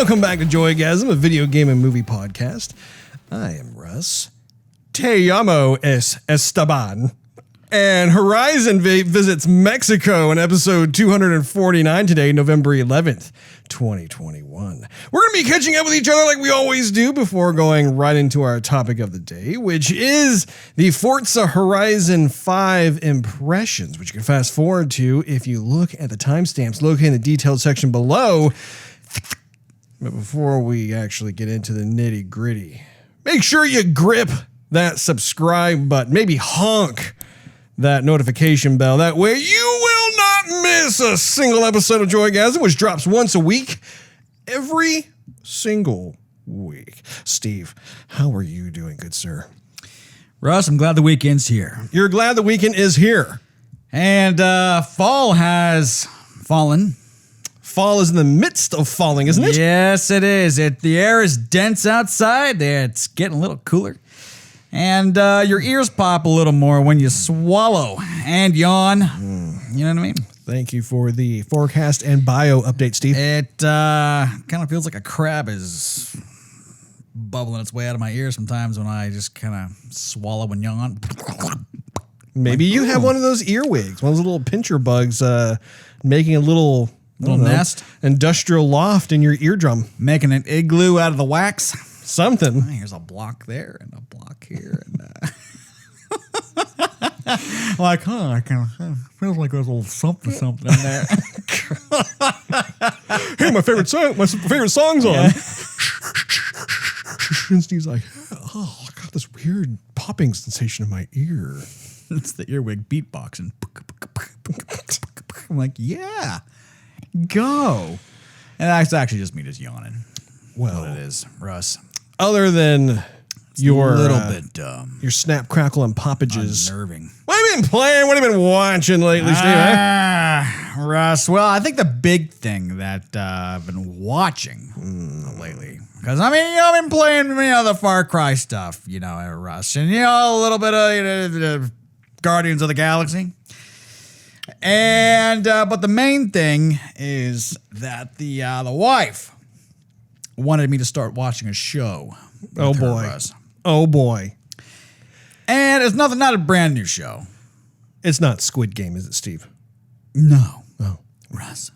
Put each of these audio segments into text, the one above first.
Welcome back to Joygasm, a video game and movie podcast. I am Russ. Te llamo es Esteban. And Horizon visits Mexico in episode 249 today, November 11th, 2021. We're going to be catching up with each other like we always do before going right into our topic of the day, which is the Forza Horizon 5 impressions, which you can fast forward to if you look at the timestamps located in the detailed section below. But before we actually get into the nitty gritty, make sure you grip that subscribe button, maybe honk that notification bell. That way you will not miss a single episode of Joygasm, which drops once a week, every single week. Steve, how are you doing, good sir? Russ, I'm glad the weekend's here. You're glad the weekend is here. And fall has fallen. Fall is in the midst of falling, isn't it? Yes, it is. The air is dense outside. It's getting a little cooler. And your ears pop a little more when you swallow and yawn. You know what I mean? Thank you for the forecast and bio update, Steve. It kind of feels like a crab is bubbling its way out of my ear sometimes when I just kind of swallow and yawn. Maybe you have one of those earwigs, one of those little pincher bugs making a little nest, industrial loft in your eardrum. Making an igloo out of the wax. Something. Here's a block there and a block here. And like, I kind of feels like there's a little something in there. Hey, my favorite song's on. And Steve's like, oh, I got this weird popping sensation in my ear. It's the earwig beatboxing. I'm like, yeah, go. And that's actually just me just yawning. Well, what it is, Russ. Other than your little bit dumb, your snap, crackle, and poppages. Unnerving. What have you been playing? What have you been watching lately, Steve? Russ. Well, I think the big thing that I've been watching lately, because I've been playing the Far Cry stuff, Russ, and a little bit of the Guardians of the Galaxy. And but the main thing is that the wife wanted me to start watching a show. Oh boy. Oh boy. And it's not a brand new show. It's not Squid Game, is it, Steve? No. Oh. Russ.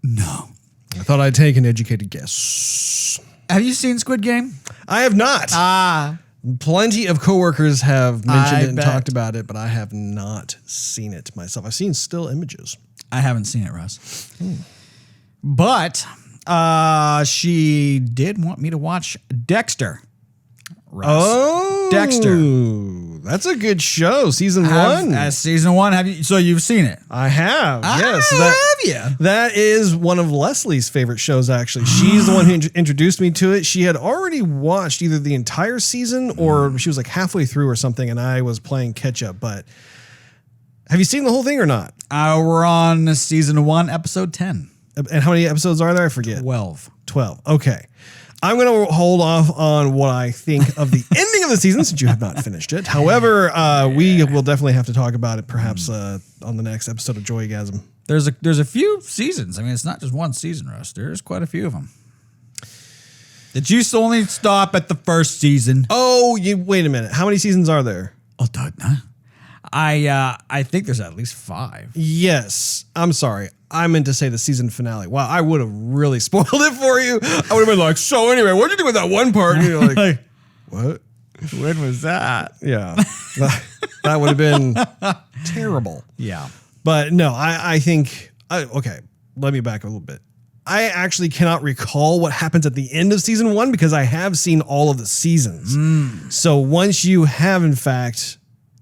No. I thought I'd take an educated guess. Have you seen Squid Game? I have not. Plenty of coworkers have mentioned it and talked about it, but I have not seen it myself. I've seen still images. I haven't seen it, Russ. But she did want me to watch Dexter. Russ. Oh, Dexter. That's a good show. Season 1. Season 1. Have you? So you've seen it? I have. Yes. Have you? That is one of Leslie's favorite shows, actually. She's the one who introduced me to it. She had already watched either the entire season or she was like halfway through or something, and I was playing catch up. But have you seen the whole thing or not? We're on season 1, episode 10. And how many episodes are there? I forget. 12. Okay. I'm going to hold off on what I think of the ending of the season since you have not finished it. However, we will definitely have to talk about it perhaps on the next episode of Joygasm. There's a few seasons. It's not just one season, Russ. There's quite a few of them. Did you only stop at the first season? Oh, wait a minute. How many seasons are there? Oh, I think there's at least 5. Yes. I'm sorry. I meant to say the season finale. Wow, I would have really spoiled it for you. I would have been like, so anyway, what'd you do with that one part? And you're like, what? When was that? Yeah. That would have been terrible. Yeah. But no, I think, okay, let me back a little bit. I actually cannot recall what happens at the end of season 1 because I have seen all of the seasons. So once you have,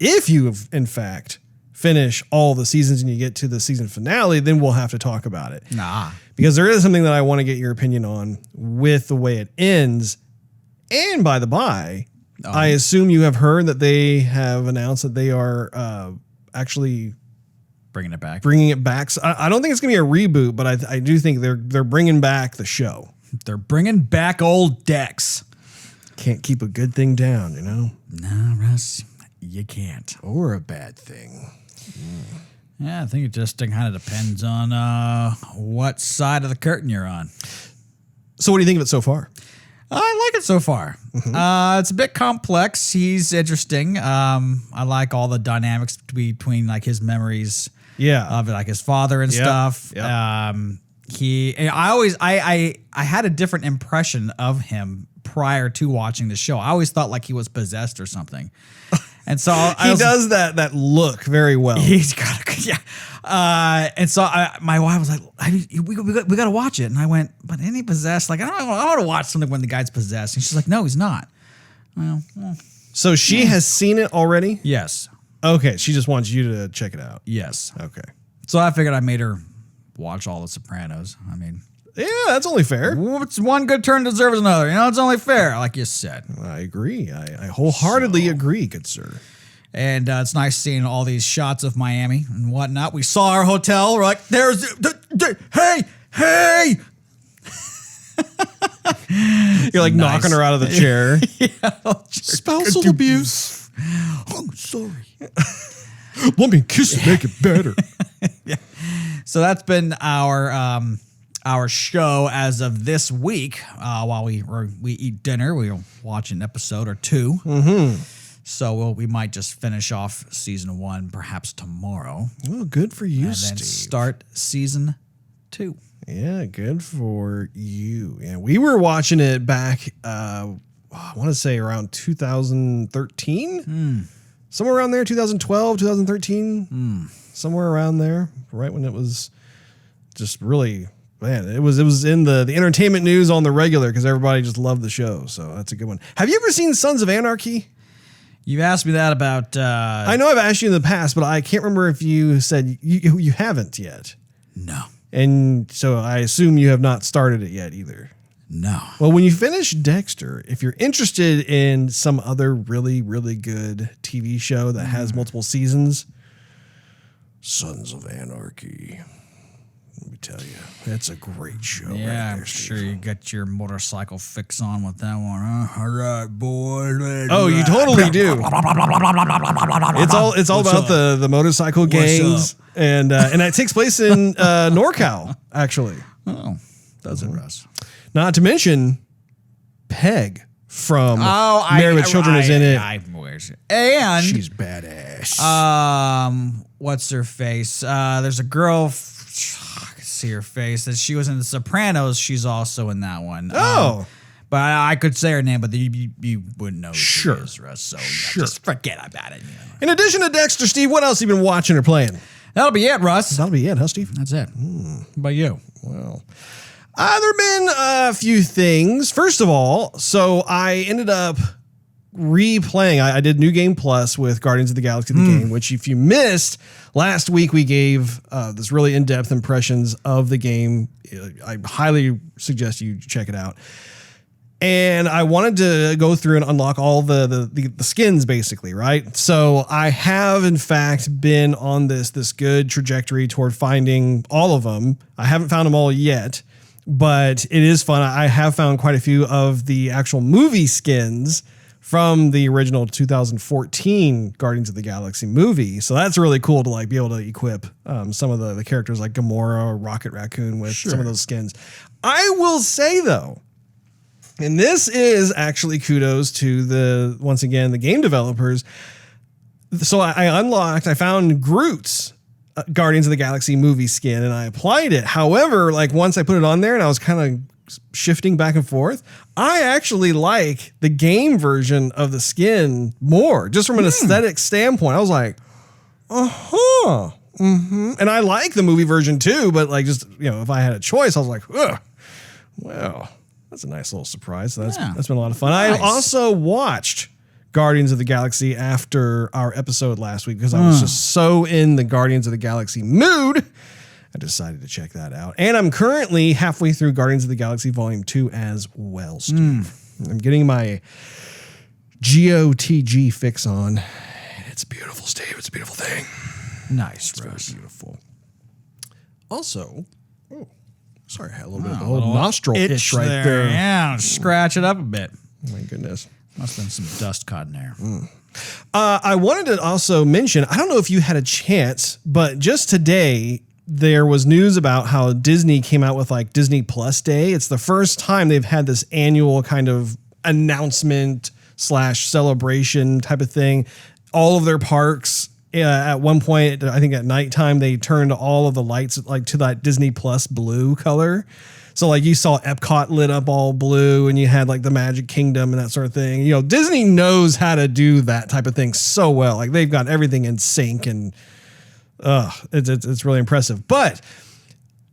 if you have, finish all the seasons and you get to the season finale, then we'll have to talk about it. Because there is something that I want to get your opinion on with the way it ends. And by the by, I assume you have heard that they have announced that they are actually bringing it back. So I don't think it's going to be a reboot, but I do think they're bringing back the show. They're bringing back old Dex. Can't keep a good thing down, No, Russ, you can't. Or a bad thing. Yeah, I think it just kind of depends on what side of the curtain you're on. So what do you think of it so far? I like it so far. It's a bit complex. He's interesting. I like all the dynamics between like his memories of like his father and stuff. Yep. I had a different impression of him prior to watching the show. I always thought like he was possessed or something. And so he does that look very well. He's got and so my wife was like, we got to watch it. And I went, but isn't he possessed? Like, I don't want to watch something when the guy's possessed. And she's like, no, he's not. Well, so she has seen it already? Yes. Okay. She just wants you to check it out. Yes. Okay. So I figured I made her watch all the Sopranos. I mean, yeah, that's only fair. It's one good turn deserves another. You know, it's only fair, like you said. I agree. I wholeheartedly agree, good sir. And it's nice seeing all these shots of Miami and whatnot. We saw our hotel. We're like, there's, hey. You're like knocking her out of the chair. Spousal abuse. Oh, sorry. Let me kiss you, make it better. Yeah. So that's been our show as of this week. While we eat dinner, we'll watch an episode or two. Mm-hmm. So we might just finish off season 1 perhaps tomorrow. Well, good for you, and Steve. Then start season 2. Yeah, good for you. Yeah, we were watching it back, I want to say around 2013. Somewhere around there, 2012, 2013. Somewhere around there, right when it was just really... Man, it was in the entertainment news on the regular because everybody just loved the show. So that's a good one. Have you ever seen Sons of Anarchy? You've asked me that about... I know I've asked you in the past, but I can't remember if you said you haven't yet. No. And so I assume you have not started it yet either. No. Well, when you finish Dexter, if you're interested in some other really, really good TV show that has multiple seasons, Sons of Anarchy... Let me tell you, that's a great show. Yeah, right there, I'm Steve. sure you got your motorcycle fix on with that one, huh? All right, boy. Oh, you totally do. It's all about the motorcycle gangs, and it takes place in NorCal, actually. Oh, does it, Russ? Not to mention Peg from Married with Children is in it. And she's badass. What's her face? There's a girl. I can see her face. That she was in The Sopranos. She's also in that one. Oh. But I could say her name, but you wouldn't know who she Sure. is, Russ. So Sure. just forget about it. You know. In addition to Dexter, Steve, what else have you been watching or playing? That'll be it, Russ. That'll be it, huh, Steve? That's it. How about you? Well, there have been a few things. First of all, so I ended up replaying. I did New Game Plus with Guardians of the Galaxy, the game, which if you missed, last week we gave this really in-depth impressions of the game. I highly suggest you check it out. And I wanted to go through and unlock all the skins, basically, right? So I have, in fact, been on this good trajectory toward finding all of them. I haven't found them all yet, but it is fun. I have found quite a few of the actual movie skins from the original 2014 Guardians of the Galaxy movie. So that's really cool to like be able to equip some of the characters like Gamora or Rocket Raccoon with some of those skins. I will say, though, and this is actually kudos to once again, the game developers. So I found Groot's Guardians of the Galaxy movie skin and I applied it. However, like once I put it on there and I was kind of shifting back and forth, I actually like the game version of the skin more, just from an aesthetic standpoint. I was like, and I like the movie version too, but like just, if I had a choice, I was like, well, that's a nice little surprise. So that's been a lot of fun. Nice. I also watched Guardians of the Galaxy after our episode last week because I was just so in the Guardians of the Galaxy mood. I decided to check that out. And I'm currently halfway through Guardians of the Galaxy Volume 2 as well, Steve. I'm getting my GOTG fix on. It's beautiful, Steve. It's a beautiful thing. Nice, It's Russ. very beautiful. Also, sorry, I had a little bit of the old nostril itch right there. Yeah, scratch it up a bit. Oh my goodness. Must have been some dust caught in there. I wanted to also mention, I don't know if you had a chance, but just today, there was news about how Disney came out with like Disney Plus Day. It's the first time they've had this annual kind of announcement / celebration type of thing. All of their parks, at one point, I think at nighttime, they turned all of the lights like to that Disney Plus blue color. So like you saw Epcot lit up all blue, and you had like the Magic Kingdom and that sort of thing. You know, Disney knows how to do that type of thing so well. Like they've got everything in sync, and it's really impressive. But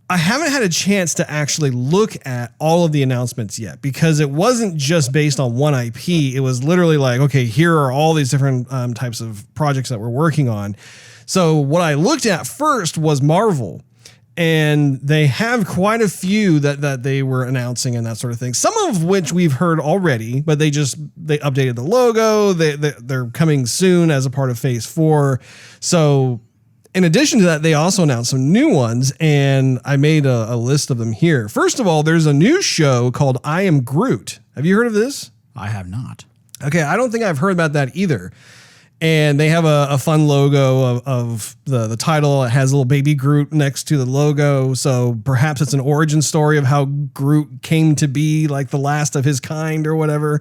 I haven't had a chance to actually look at all of the announcements yet, because it wasn't just based on one IP. It was literally like, okay, here are all these different types of projects that we're working on. So what I looked at first was Marvel, and they have quite a few that they were announcing and that sort of thing. Some of which we've heard already, but they updated the logo. They're coming soon as a part of Phase 4. So in addition to that, they also announced some new ones, and I made a list of them here. First of all, there's a new show called I Am Groot. Have you heard of this? I have not. Okay, I don't think I've heard about that either. And they have a fun logo of the title. It has a little baby Groot next to the logo. So perhaps it's an origin story of how Groot came to be like the last of his kind or whatever.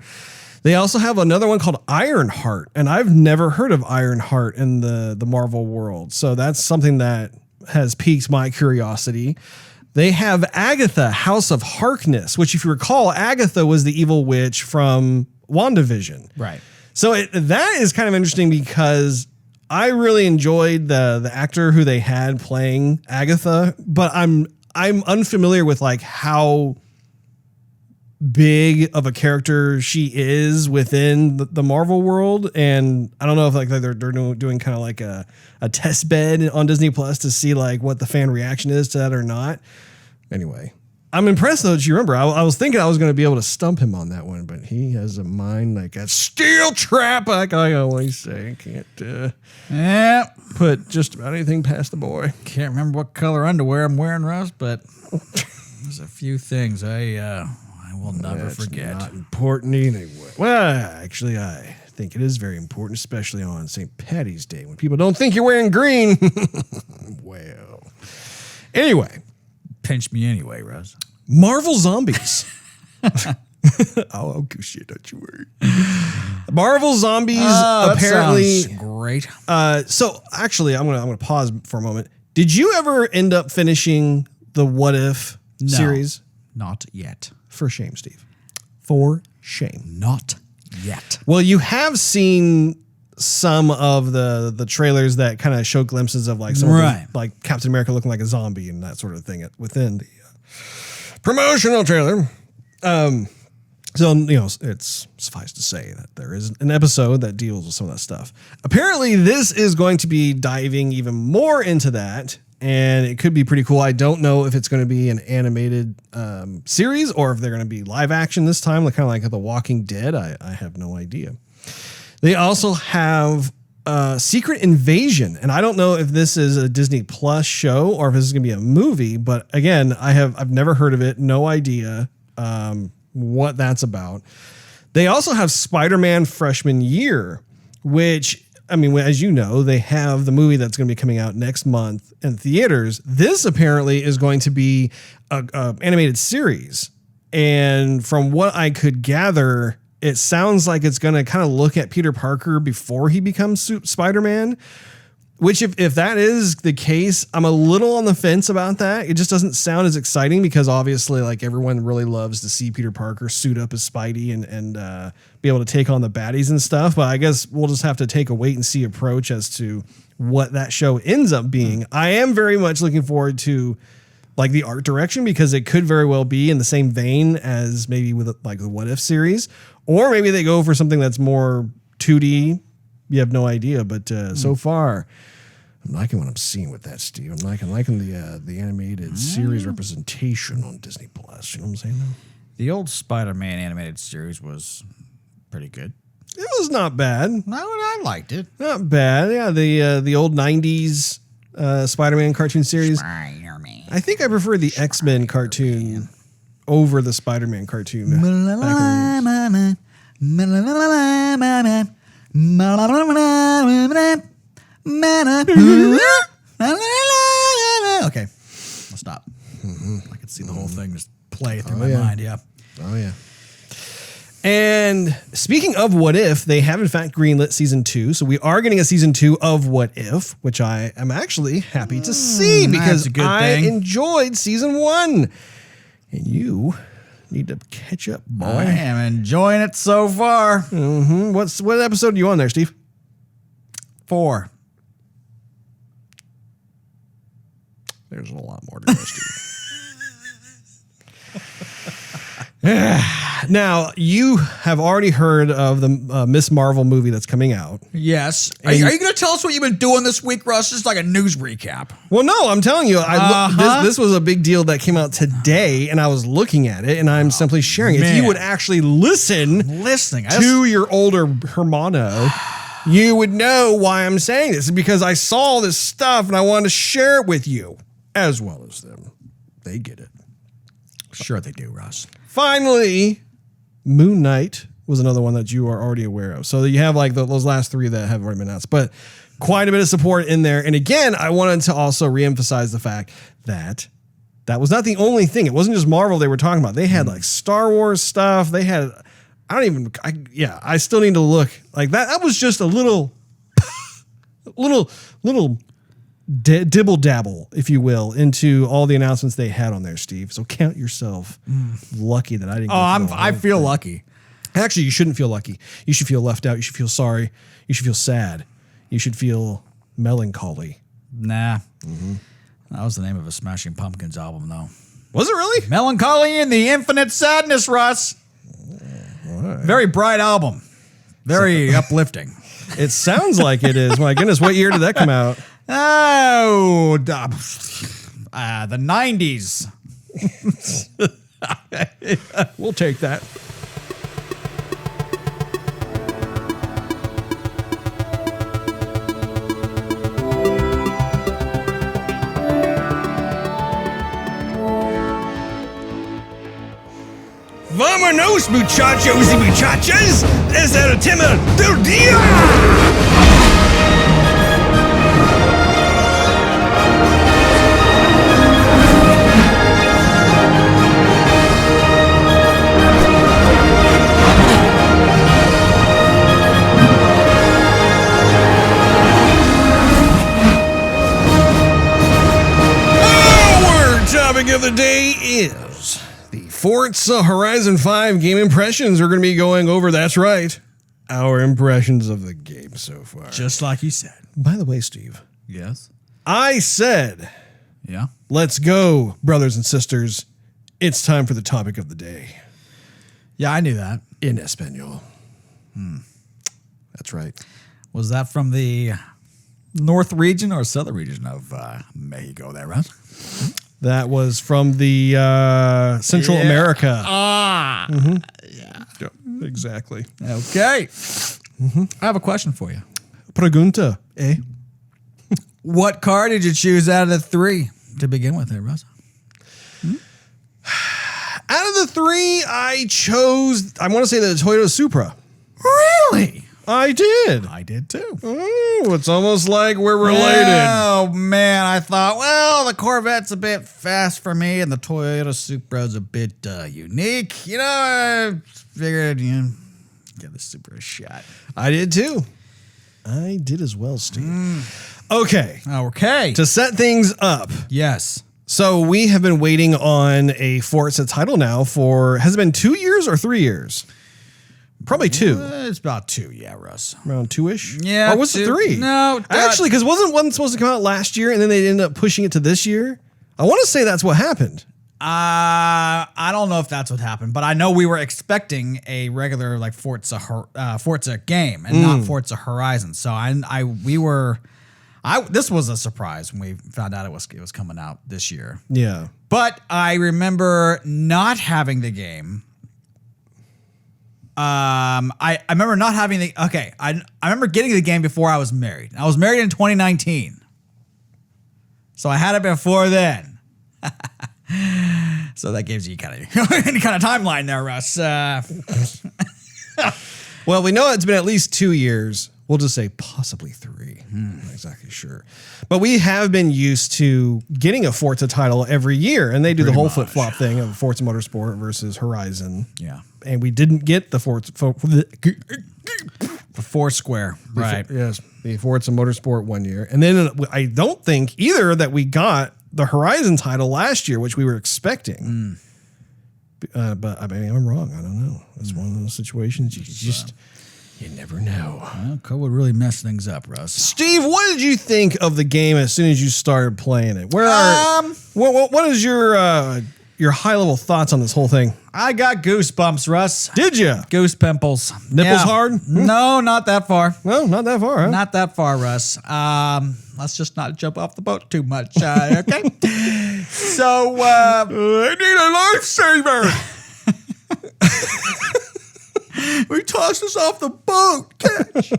They also have another one called Ironheart, and I've never heard of Ironheart in the Marvel world. So that's something that has piqued my curiosity. They have Agatha, House of Harkness, which if you recall, Agatha was the evil witch from WandaVision. Right. So that is kind of interesting because I really enjoyed the actor who they had playing Agatha, but I'm unfamiliar with like how big of a character she is within the Marvel world, and I don't know if like they're doing kind of like a test bed on Disney Plus to see like what the fan reaction is to that or not. Anyway, I'm impressed though that you remember. I was thinking I was going to be able to stump him on that one, but he has a mind like a steel trap. Like I always say, I can't put just about anything past the boy. Can't remember what color underwear I'm wearing, Russ, but there's a few things I will never forget. Not important anyway. Well, actually, I think it is very important, especially on St. Paddy's Day when people don't think you're wearing green. Well, anyway. Pinch me anyway, Russ. Marvel Zombies. I'll goose you, don't you worry. Marvel Zombies apparently that sounds great. So actually, I'm gonna pause for a moment. Did you ever end up finishing the What If series? Not yet. For shame, Steve. For shame. Not yet. Well, you have seen some of the trailers that kind of show glimpses of like some of the, like Captain America looking like a zombie and that sort of thing within the promotional trailer. So, you know, it's suffice to say that there is an episode that deals with some of that stuff. Apparently, this is going to be diving even more into that, and it could be pretty cool. I don't know if it's going to be an animated series or if they're going to be live action this time, like kind of like The Walking Dead. I have no idea. They also have Secret Invasion, and I don't know if this is a Disney Plus show or if this is going to be a movie. But again, I've never heard of it, no idea what that's about. They also have Spider-Man Freshman Year, which, I mean, as you know, they have the movie that's going to be coming out next month in theaters. This apparently is going to be a animated series, and from what I could gather, it sounds like it's going to kind of look at Peter Parker before he becomes Spider-Man, which if that is the case, I'm a little on the fence about that. It just doesn't sound as exciting because obviously like everyone really loves to see Peter Parker suit up as Spidey and be able to take on the baddies and stuff. But I guess we'll just have to take a wait and see approach as to what that show ends up being. I am very much looking forward to like the art direction because it could very well be in the same vein as maybe with like the What If series, or maybe they go for something that's more 2D. You have no idea, but so far, I'm liking what I'm seeing with that, Steve. I'm liking the animated series representation on Disney Plus. You know what I'm saying? The old Spider-Man animated series was pretty good. It was not bad. No, I liked it. Not bad. Yeah, the old '90s Spider-Man cartoon series. Spider-Man. I think I prefer the X-Men cartoon over the Spider-Man cartoon. Okay. See the whole thing just play through my mind. Yeah. Oh, yeah. And speaking of What If, they have in fact greenlit season 2. So we are getting a season 2 of What If, which I am actually happy to see because I enjoyed season 1. And you need to catch up, boy. I am enjoying it so far. Mm-hmm. What episode are you on there, Steve? 4. There's a lot more to know, Steve. Now, you have already heard of the Miss Marvel movie that's coming out. Yes. Are you going to tell us what you've been doing this week, Russ? Just like a news recap. Well, no, I'm telling you, this was a big deal that came out today, and I was looking at it, and I'm simply sharing it. If you would actually listen to your older Hermano, you would know why I'm saying this. Because I saw this stuff, and I wanted to share it with you, as well as them. They get it. Sure they do, Russ. Finally, Moon Knight was another one that you are already aware of. So you have like those last 3 that have already been announced, but quite a bit of support in there. And again, I wanted to also reemphasize the fact that that was not the only thing. It wasn't just Marvel they were talking about. They had like Star Wars stuff. They had, I still need to look like that. That was just a little dibble dabble, if you will, into all the announcements they had on there, Steve. So count yourself lucky that I didn't. I feel lucky. Actually, you shouldn't feel lucky. You should feel left out. You should feel sorry. You should feel sad. You should feel melancholy. Nah. Mm-hmm. That was the name of a Smashing Pumpkins album, though. Was it really? Melancholy and the Infinite Sadness, Russ. Right. Very bright album. Very uplifting. It sounds like it is. My goodness, what year did that come out? Oh, the 90s. We'll take that. Vámonos, muchachos y muchachas. Es el tema del día. Topic of the day is the Forza Horizon 5 game impressions. We're going to be going over, that's right, our impressions of the game so far. Just like you said. By the way, Steve. Yes? I said, yeah, let's go, brothers and sisters. It's time for the topic of the day. Yeah, I knew that. In Espanol. That's right. Was that from the north region or southern region of Mexico there, right? That was from the Central America. Yeah, exactly. Okay. I have a question for you. Pregunta, eh? What car did you choose out of the 3 to begin with there, Russ? Out of the 3, I chose, I want to say the Toyota Supra. Really? I did. I did too. Oh, it's almost like we're related. Oh, man. I thought, well, the Corvette's a bit fast for me, and the Toyota Supra's a bit unique. You know, I figured, give the Supra a shot. I did too. I did as well, Steve. Okay. To set things up. Yes. So we have been waiting on a Forza title now for, has it been 2 years or 3 years? Probably 2. It's about 2, yeah, Russ. Around 2-ish? Yeah. Or was it 3? No. Actually, because wasn't one supposed to come out last year and then they ended up pushing it to this year? I want to say that's what happened. I don't know if that's what happened, but I know we were expecting a regular like Forza game and not Forza Horizon. So this was a surprise when we found out it was coming out this year. Yeah. But I remember not having the game. I remember not having the, I remember getting the game before I was married. I was married in 2019. So I had it before then. So that gives you kind of any kind of timeline there, Russ. Well, we know it's been at least 2 years. We'll just say possibly 3. Not exactly sure. But we have been used to getting a Forza title every year, and they do the whole flip-flop thing of Forza Motorsport versus Horizon. Yeah. And we didn't get the Foursquare. Right. Yes, the Forza Motorsport one year. And then I don't think either that we got the Horizon title last year, which we were expecting. But I mean, I'm wrong. I don't know. It's one of those situations you never know. Well, COVID really messed things up, Russ. Steve, what did you think of the game as soon as you started playing it? What is your high level thoughts on this whole thing? I got goosebumps, Russ. Did you? Goose pimples. Nipples hard? No, not that far. Well, not that far, huh? Not that far, Russ. Let's just not jump off the boat too much, okay? So, I need a lifesaver. We tossed us off the boat. Catch.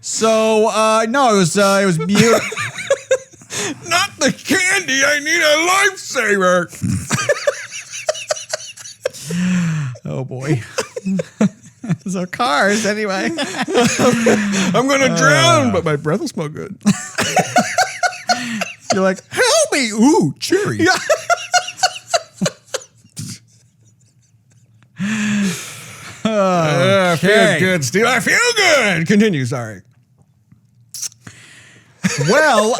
So, no, it was beautiful. Not the candy. I need a lifesaver. Oh boy. So cars, anyway. I'm gonna drown, but my breath will smell good. You're like, help me! Ooh, cherry. Yeah. I feel good, Steve. I feel good. Continue. Sorry. Well,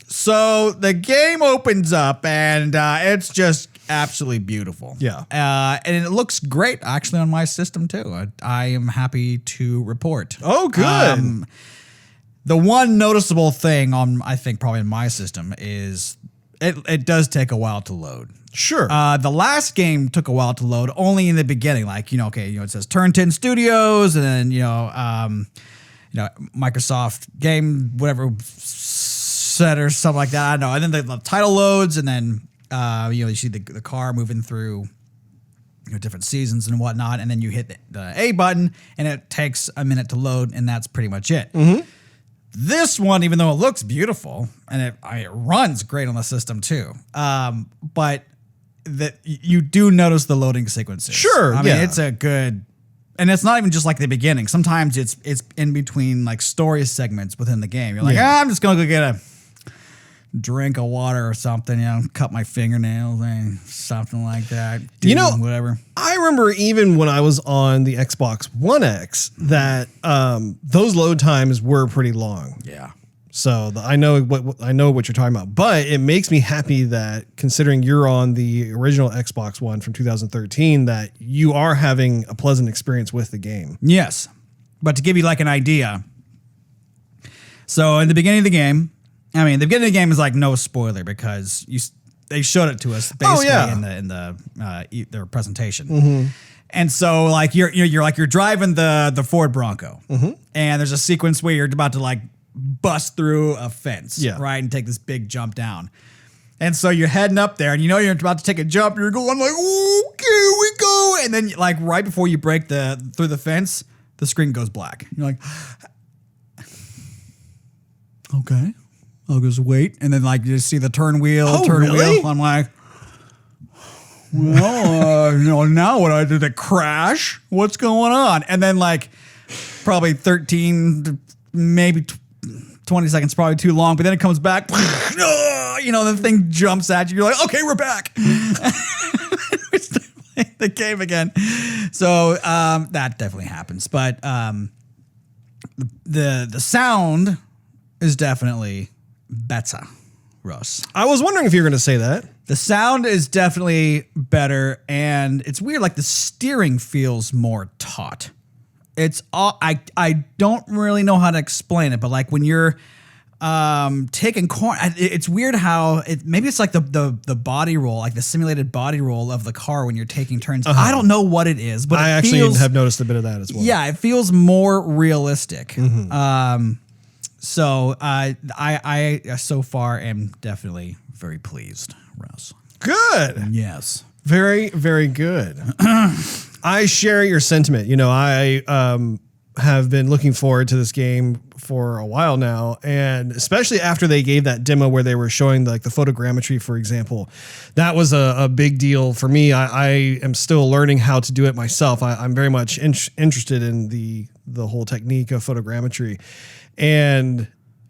so the game opens up and it's just absolutely beautiful. Yeah. And it looks great actually on my system too. I am happy to report. Oh, good. The one noticeable thing on, I think probably in my system is it does take a while to load. Sure. The last game took a while to load only in the beginning. Like, it says Turn 10 Studios and then, Microsoft game, whatever set or something like that. I don't know. And then the title loads and then, you see the car moving through different seasons and whatnot. And then you hit the A button and it takes a minute to load and that's pretty much it. Mm-hmm. This one, even though it looks beautiful and it runs great on the system too, but that you do notice the loading sequences. Sure. I mean, it's a good, and it's not even just like the beginning. Sometimes it's in between like story segments within the game. You're like, I'm just going to go get a drink of water or something, cut my fingernails and something like that. Whatever. I remember even when I was on the Xbox One X that those load times were pretty long. Yeah. So I know what you're talking about, but it makes me happy that considering you're on the original Xbox One from 2013, that you are having a pleasant experience with the game. Yes. But to give you like an idea. So in the beginning of the game, the beginning of the game is like no spoiler because they showed it to us basically in their presentation. Mm-hmm. And so like you're driving the Ford Bronco, and there's a sequence where you're about to like bust through a fence, right, and take this big jump down. And so you're heading up there, and you're about to take a jump. You're going like, okay, here we go, and then like right before you break through the fence, the screen goes black. You're like, okay. I'll just wait. And then like you see the turn wheel. I'm like, well, now what do I do? To crash? What's going on? And then like probably 13, maybe 20 seconds, probably too long. But then it comes back. The thing jumps at you. You're like, okay, we're back. We start playing the game again. So that definitely happens. But the sound is definitely better, Russ. I was wondering if you were going to say that. The sound is definitely better, and it's weird. Like the steering feels more taut. It's all I don't really know how to explain it, but like when you're taking corner, it's weird how maybe it's like the body roll, like the simulated body roll of the car when you're taking turns. I don't know what it is, but I actually have noticed a bit of that as well. Yeah, it feels more realistic. Mm-hmm. So I so far am definitely very pleased, Russ. Good. Yes. Very, very good. I share your sentiment. have been looking forward to this game for a while now, and especially after they gave that demo where they were showing the photogrammetry, for example. That was a big deal for me. I am still learning how to do it myself. I'm very much interested in the whole technique of photogrammetry, and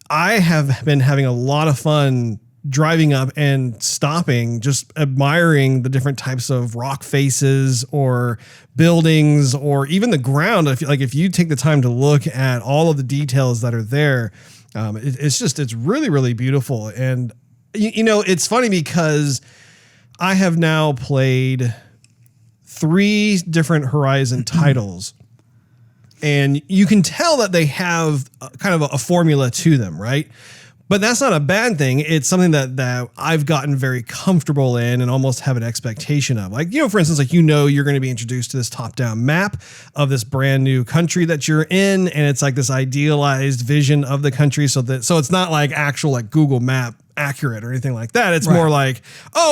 I have been having a lot of fun driving up and stopping, just admiring the different types of rock faces or buildings or even the ground. If you take the time to look at all of the details that are there, it's really, really beautiful. And it's funny because I have now played 3 different Horizon titles, and you can tell that they have kind of a formula to them, right? But that's not a bad thing. It's something that I've gotten very comfortable in and almost have an expectation of. Like, for instance, you're going to be introduced to this top-down map of this brand new country that you're in, and it's like this idealized vision of the country. So it's not like actual like Google Map accurate or anything like that. It's more like,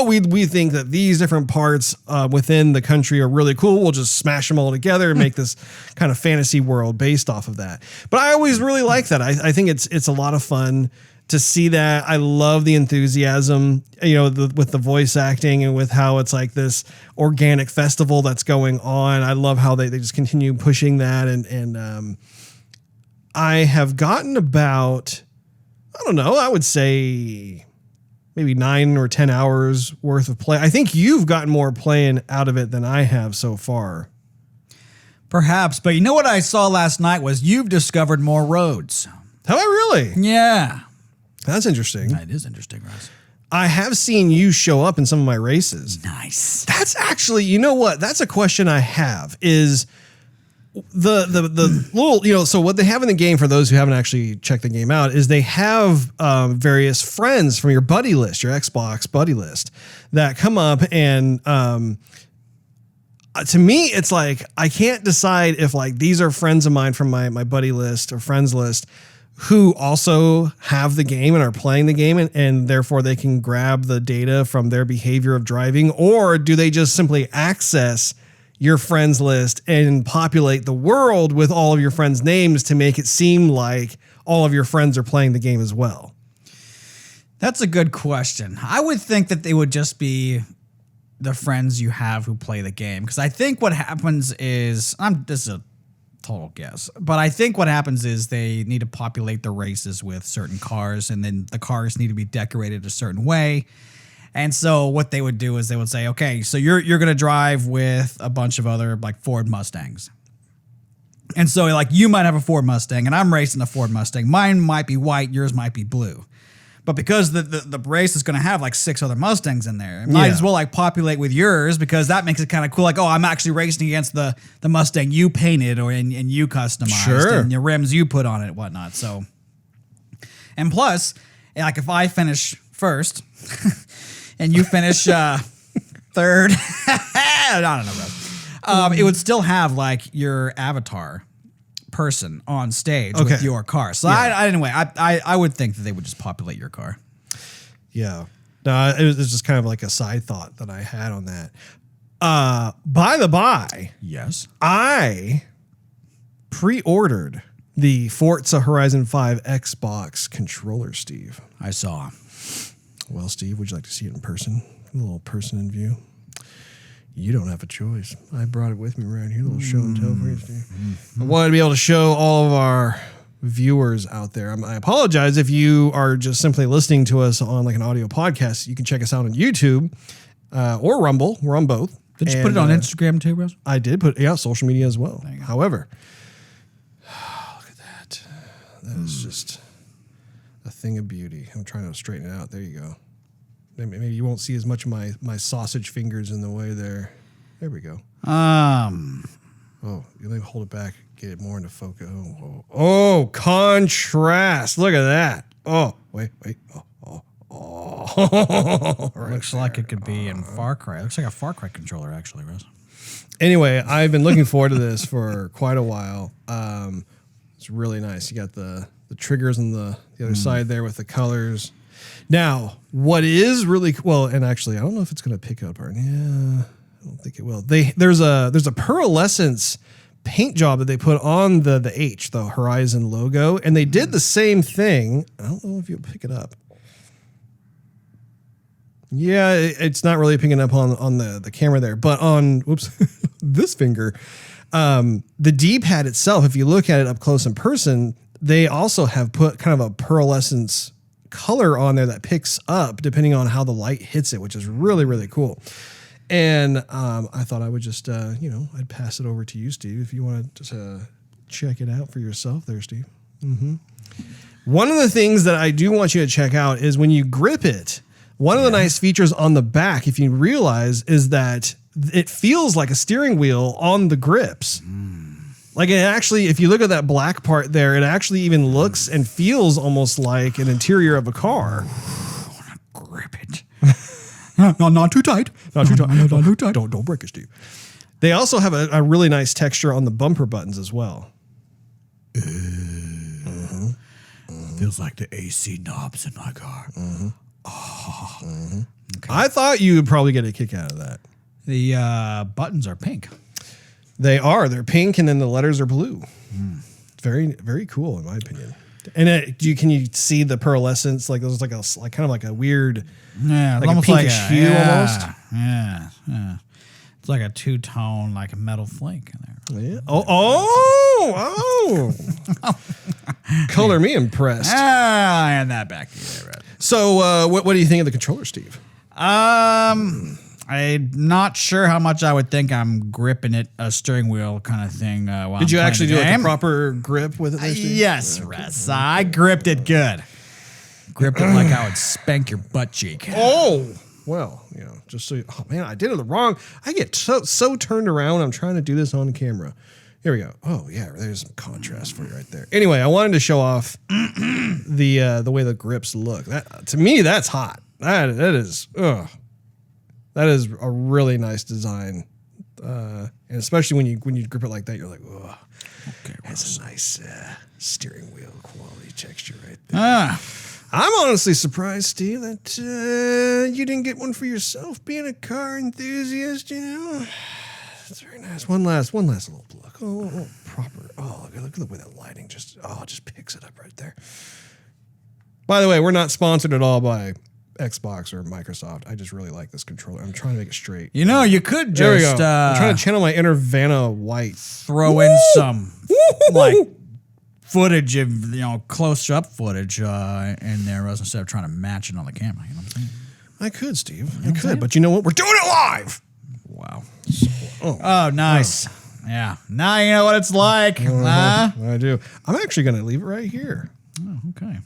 we think that these different parts within the country are really cool. We'll just smash them all together and make this kind of fantasy world based off of that. But I always really like that. I think it's a lot of fun to see that. I love the enthusiasm, with the voice acting and with how it's like this organic festival that's going on. I love how they just continue pushing that. And I have gotten about, I don't know, I would say maybe 9 or 10 hours worth of play. I think you've gotten more playing out of it than I have so far. Perhaps, but you know what I saw last night was you've discovered more roads. Have I really? Yeah. That's interesting. That is interesting, Russ. I have seen you show up in some of my races. Nice. That's actually, you know what? That's a question I have is the little, so what they have in the game, for those who haven't actually checked the game out, is they have various friends from your buddy list, your Xbox buddy list, that come up. And to me, it's like, I can't decide if like these are friends of mine from my buddy list or friends list who also have the game and are playing the game, and therefore they can grab the data from their behavior of driving, or do they just simply access your friends list and populate the world with all of your friends' names to make it seem like all of your friends are playing the game as well? That's a good question. I would think that they would just be the friends you have who play the game, because I think what happens is, this is a total guess, but I think what happens is they need to populate the races with certain cars, and then the cars need to be decorated a certain way. And so what they would do is they would say, okay, so you're going to drive with a bunch of other like Ford Mustangs. And so like you might have a Ford Mustang and I'm racing a Ford Mustang. Mine might be white, yours might be blue. But because the race is going to have like 6 other Mustangs in there, it might as well like populate with yours, because that makes it kind of cool. Like, oh, I'm actually racing against the Mustang you painted and you customized, and the rims you put on it and whatnot. So, and plus, like if I finish first and you finish third, I don't know, bro. It would still have like your avatar person on stage with your car. So anyway, I would think that they would just populate your car. Yeah. No, it was just kind of like a side thought that I had on that. By the by, yes, I pre-ordered the Forza Horizon 5 Xbox controller, Steve. I saw. Well, Steve, would you like to see it in person? A little person in view. You don't have a choice. I brought it with me right here. A little show and tell for you, Steve. I wanted to be able to show all of our viewers out there. I apologize if you are just simply listening to us on like an audio podcast. You can check us out on YouTube or Rumble. We're on both. Did you put it on Instagram too, Russ? I did put, social media as well. However, look at that. That is just a thing of beauty. I'm trying to straighten it out. There you go. Maybe you won't see as much of my sausage fingers in the way there. There we go. Oh, let me hold it back. Get it more into focus. Oh, contrast. Look at that. Oh, wait. Oh. Looks like it could be in Far Cry. It looks like a Far Cry controller, actually, Russ. Anyway, I've been looking forward to this for quite a while. It's really nice. You got the triggers on the other side there with the colors. Now, what is really well, and actually, I don't know if it's going to pick up. Yeah, I don't think it will. There's a pearlescence paint job that they put on the H, the Horizon logo, and they did the same thing. I don't know if you'll pick it up. Yeah, it's not really picking up on the camera there, but on this finger, the D-pad itself, if you look at it up close in person, they also have put kind of a pearlescence color on there that picks up depending on how the light hits it, which is really, really cool. And I thought I would just, I'd pass it over to you, Steve, if you want to check it out for yourself there, Steve. Mm-hmm. One of the things that I do want you to check out is when you grip it, one of the nice features on the back, if you realize, is that it feels like a steering wheel on the grips. Like it actually, if you look at that black part there, it actually even looks and feels almost like an interior of a car. I want to grip it. No, not too tight. Not too tight. Not too tight. Don't break it, Steve. They also have a really nice texture on the bumper buttons as well. Feels like the AC knobs in my car. Okay. I thought you would probably get a kick out of that. The buttons are pink. They are. They're pink, and then the letters are blue. It's very, very cool, in my opinion. And can you see the pearlescence? Like there's like kind of like a weird, like a pinkish hue almost. Yeah. It's like a two-tone, like a metal flake in there. Yeah. Oh. Color me impressed. And that back there. Right. So, what do you think of the controller, Steve? I'm not sure how much I would think I'm gripping it, a steering wheel kind of thing. Did you actually do like a proper grip with it there, Steve? Yes, Russ. I gripped it good. Gripped it like I would spank your butt cheek. Oh, well, just so oh man, I did it wrong. I get so turned around when I'm trying to do this on camera. Here we go. Oh yeah, there's some contrast for you right there. Anyway, I wanted to show off the way the grips look. That to me, that's hot. That is a really nice design, and especially when you grip it like that, you're like, oh, okay, that's a nice steering wheel quality texture right there. I'm honestly surprised, Steve, that you didn't get one for yourself. Being a car enthusiast, it's very nice. One last little look. Oh, proper. Oh, look at the way that lighting just picks it up right there. By the way, we're not sponsored at all by Xbox or Microsoft. I just really like this controller. I'm trying to make it straight. You could there just we go. I'm trying to channel my inner Vanna White. Throw in some like footage of close up footage in there instead of trying to match it on the camera. You know what I'm saying? I could, Steve. I could, but you know what? We're doing it live. Wow. Oh, nice. Yeah. Now you know what it's like. I do. I'm actually going to leave it right here. Oh, okay.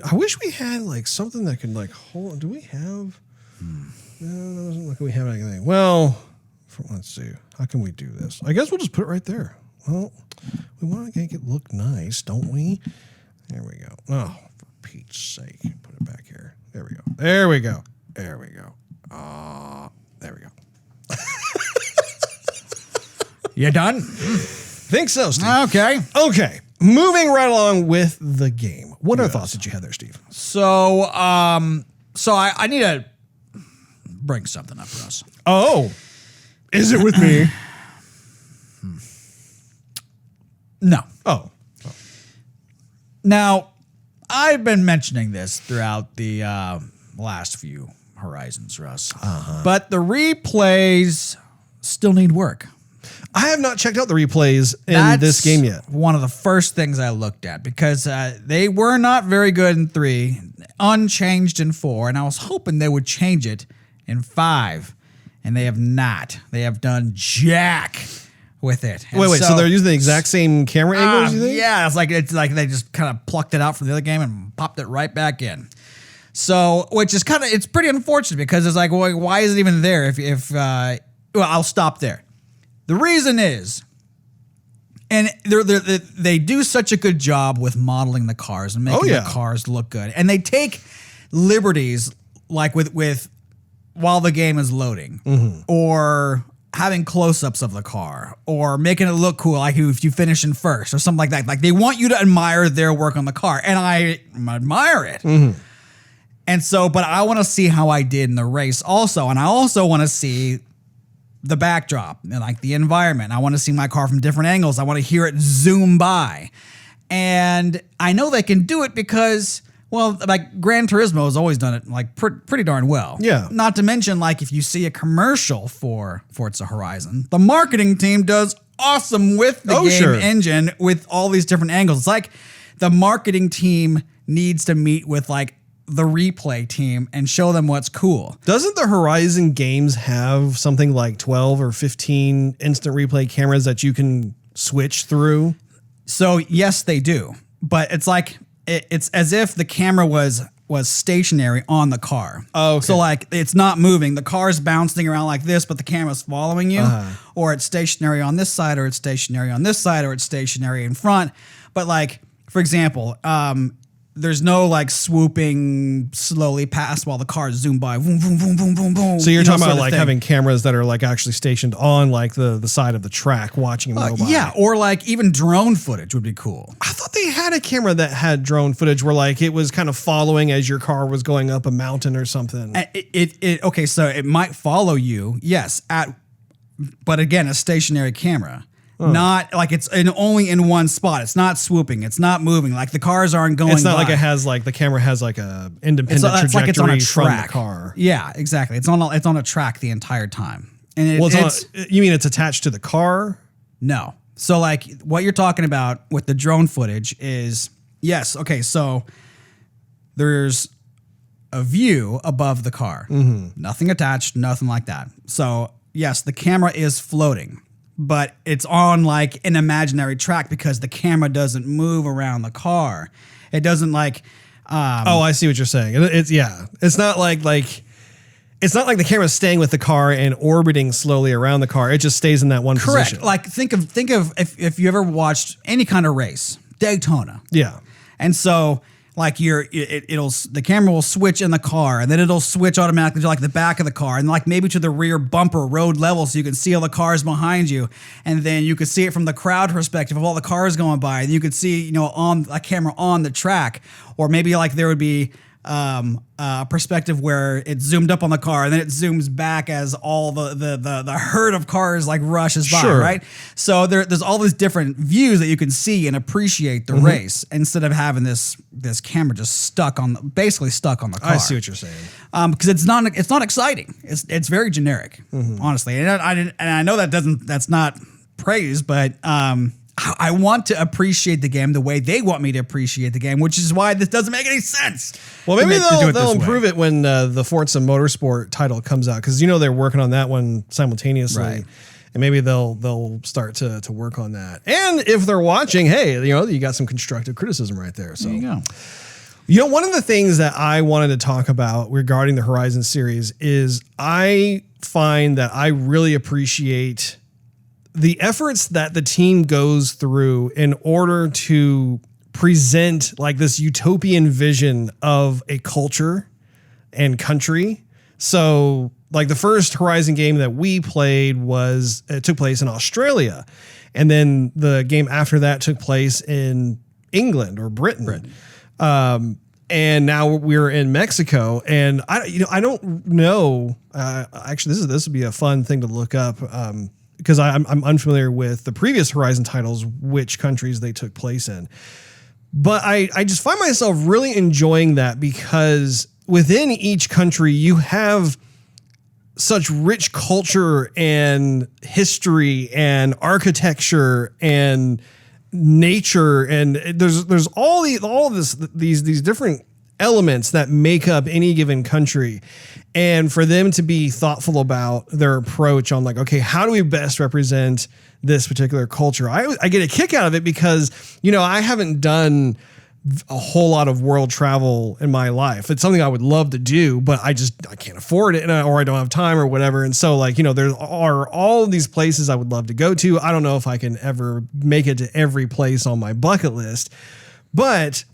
I wish we had like something that could like hold. Do we have? No, doesn't look like we have anything. Well, let's see. How can we do this? I guess we'll just put it right there. Well, we want to make it look nice, don't we? There we go. Oh, for Pete's sake. Put it back here. There we go. There we go. There we go. There we go. You done? Think so, Steve. Okay. Moving right along with the game. What other thoughts did you have there, Steve? So I need to bring something up for us. Oh, is it with me? No. Oh. Now, I've been mentioning this throughout the last few Horizons, Russ. But the replays still need work. I have not checked out the replays in this game yet. One of the first things I looked at because they were not very good in 3, unchanged in 4, and I was hoping they would change it in 5, and they have not. They have done jack with it. And wait, so they're using the exact same camera angles, you think? Yeah, it's like they just kind of plucked it out from the other game and popped it right back in. So, which is it's pretty unfortunate because it's like, well, why is it even there? Well, I'll stop there. The reason is, and they do such a good job with modeling the cars and making the cars look good, and they take liberties like with while the game is loading, or having close-ups of the car, or making it look cool, like if you finish in first or something like that. Like they want you to admire their work on the car, and I admire it. And so, but I want to see how I did in the race also, and I also want to see the backdrop and like the environment. I want to see my car from different angles. I want to hear it zoom by. And I know they can do it because, well, like Gran Turismo has always done it like pretty darn well. Yeah. Not to mention, like if you see a commercial for Forza Horizon, the marketing team does awesome with the game engine with all these different angles. It's like the marketing team needs to meet with like the replay team and show them what's cool. Doesn't the Horizon games have something like 12 or 15 instant replay cameras that you can switch through? So yes, they do, but it's like it's as if the camera was stationary on the car. Oh, okay. So like it's not moving. The car's bouncing around like this, but the camera's following you, or it's stationary on this side, or it's stationary on this side, or it's stationary in front. But like, for example, there's no like swooping slowly past while the cars zoom by. Boom, boom, boom, boom, boom, boom. So you're talking about like having cameras that are like actually stationed on like the side of the track watching them go by. Yeah, or like even drone footage would be cool. I thought they had a camera that had drone footage where like it was kind of following as your car was going up a mountain or something. Okay, so it might follow you, yes, but again, a stationary camera. Not like it's only in one spot. It's not swooping. It's not moving. Like the cars aren't going. It's not by. like it has like the camera has like a independent trajectory it's like it's on a from track. the car. Yeah, exactly. It's on a track the entire time. And you mean it's attached to the car? No. So like what you're talking about with the drone footage is yes. Okay, so there's a view above the car. Nothing attached. Nothing like that. So yes, the camera is floating. But it's on like an imaginary track because the camera doesn't move around the car. It doesn't like. Oh, I see what you're saying. It's not like it's not like the camera's staying with the car and orbiting slowly around the car. It just stays in that one position. Like think of if you ever watched any kind of race, Daytona. Yeah. And so like the camera will switch in the car and then it'll switch automatically to like the back of the car and like maybe to the rear bumper road level so you can see all the cars behind you. And then you could see it from the crowd perspective of all the cars going by. And you could see, on a camera on the track, or maybe like there would be a perspective where it zoomed up on the car and then it zooms back as all the herd of cars like rushes by, right? So there's all these different views that you can see and appreciate the race instead of having this camera just basically stuck on the car. I see what you're saying. Because it's not exciting. It's very generic, honestly. And I know that's not praise, but I want to appreciate the game the way they want me to appreciate the game, which is why this doesn't make any sense. Well, maybe they'll improve it when the Forza Motorsport title comes out, because they're working on that one simultaneously, right? And maybe they'll start to work on that. And if they're watching, hey, you got some constructive criticism right there. So there you go. One of the things that I wanted to talk about regarding the Horizon series is I find that I really appreciate the efforts that the team goes through in order to present like this utopian vision of a culture and country. So like the first Horizon game that we played took place in Australia. And then the game after that took place in England or Britain. And now we're in Mexico, and I don't know. Actually, this would be a fun thing to look up. Because I'm unfamiliar with the previous Horizon titles, which countries they took place in. But I just find myself really enjoying that because within each country, you have such rich culture and history and architecture and nature. And there's all these different elements that make up any given country. And for them to be thoughtful about their approach on like, okay, how do we best represent this particular culture? I get a kick out of it because, I haven't done a whole lot of world travel in my life. It's something I would love to do, but I can't afford it or I don't have time or whatever. And so like, there are all of these places I would love to go to. I don't know if I can ever make it to every place on my bucket list, but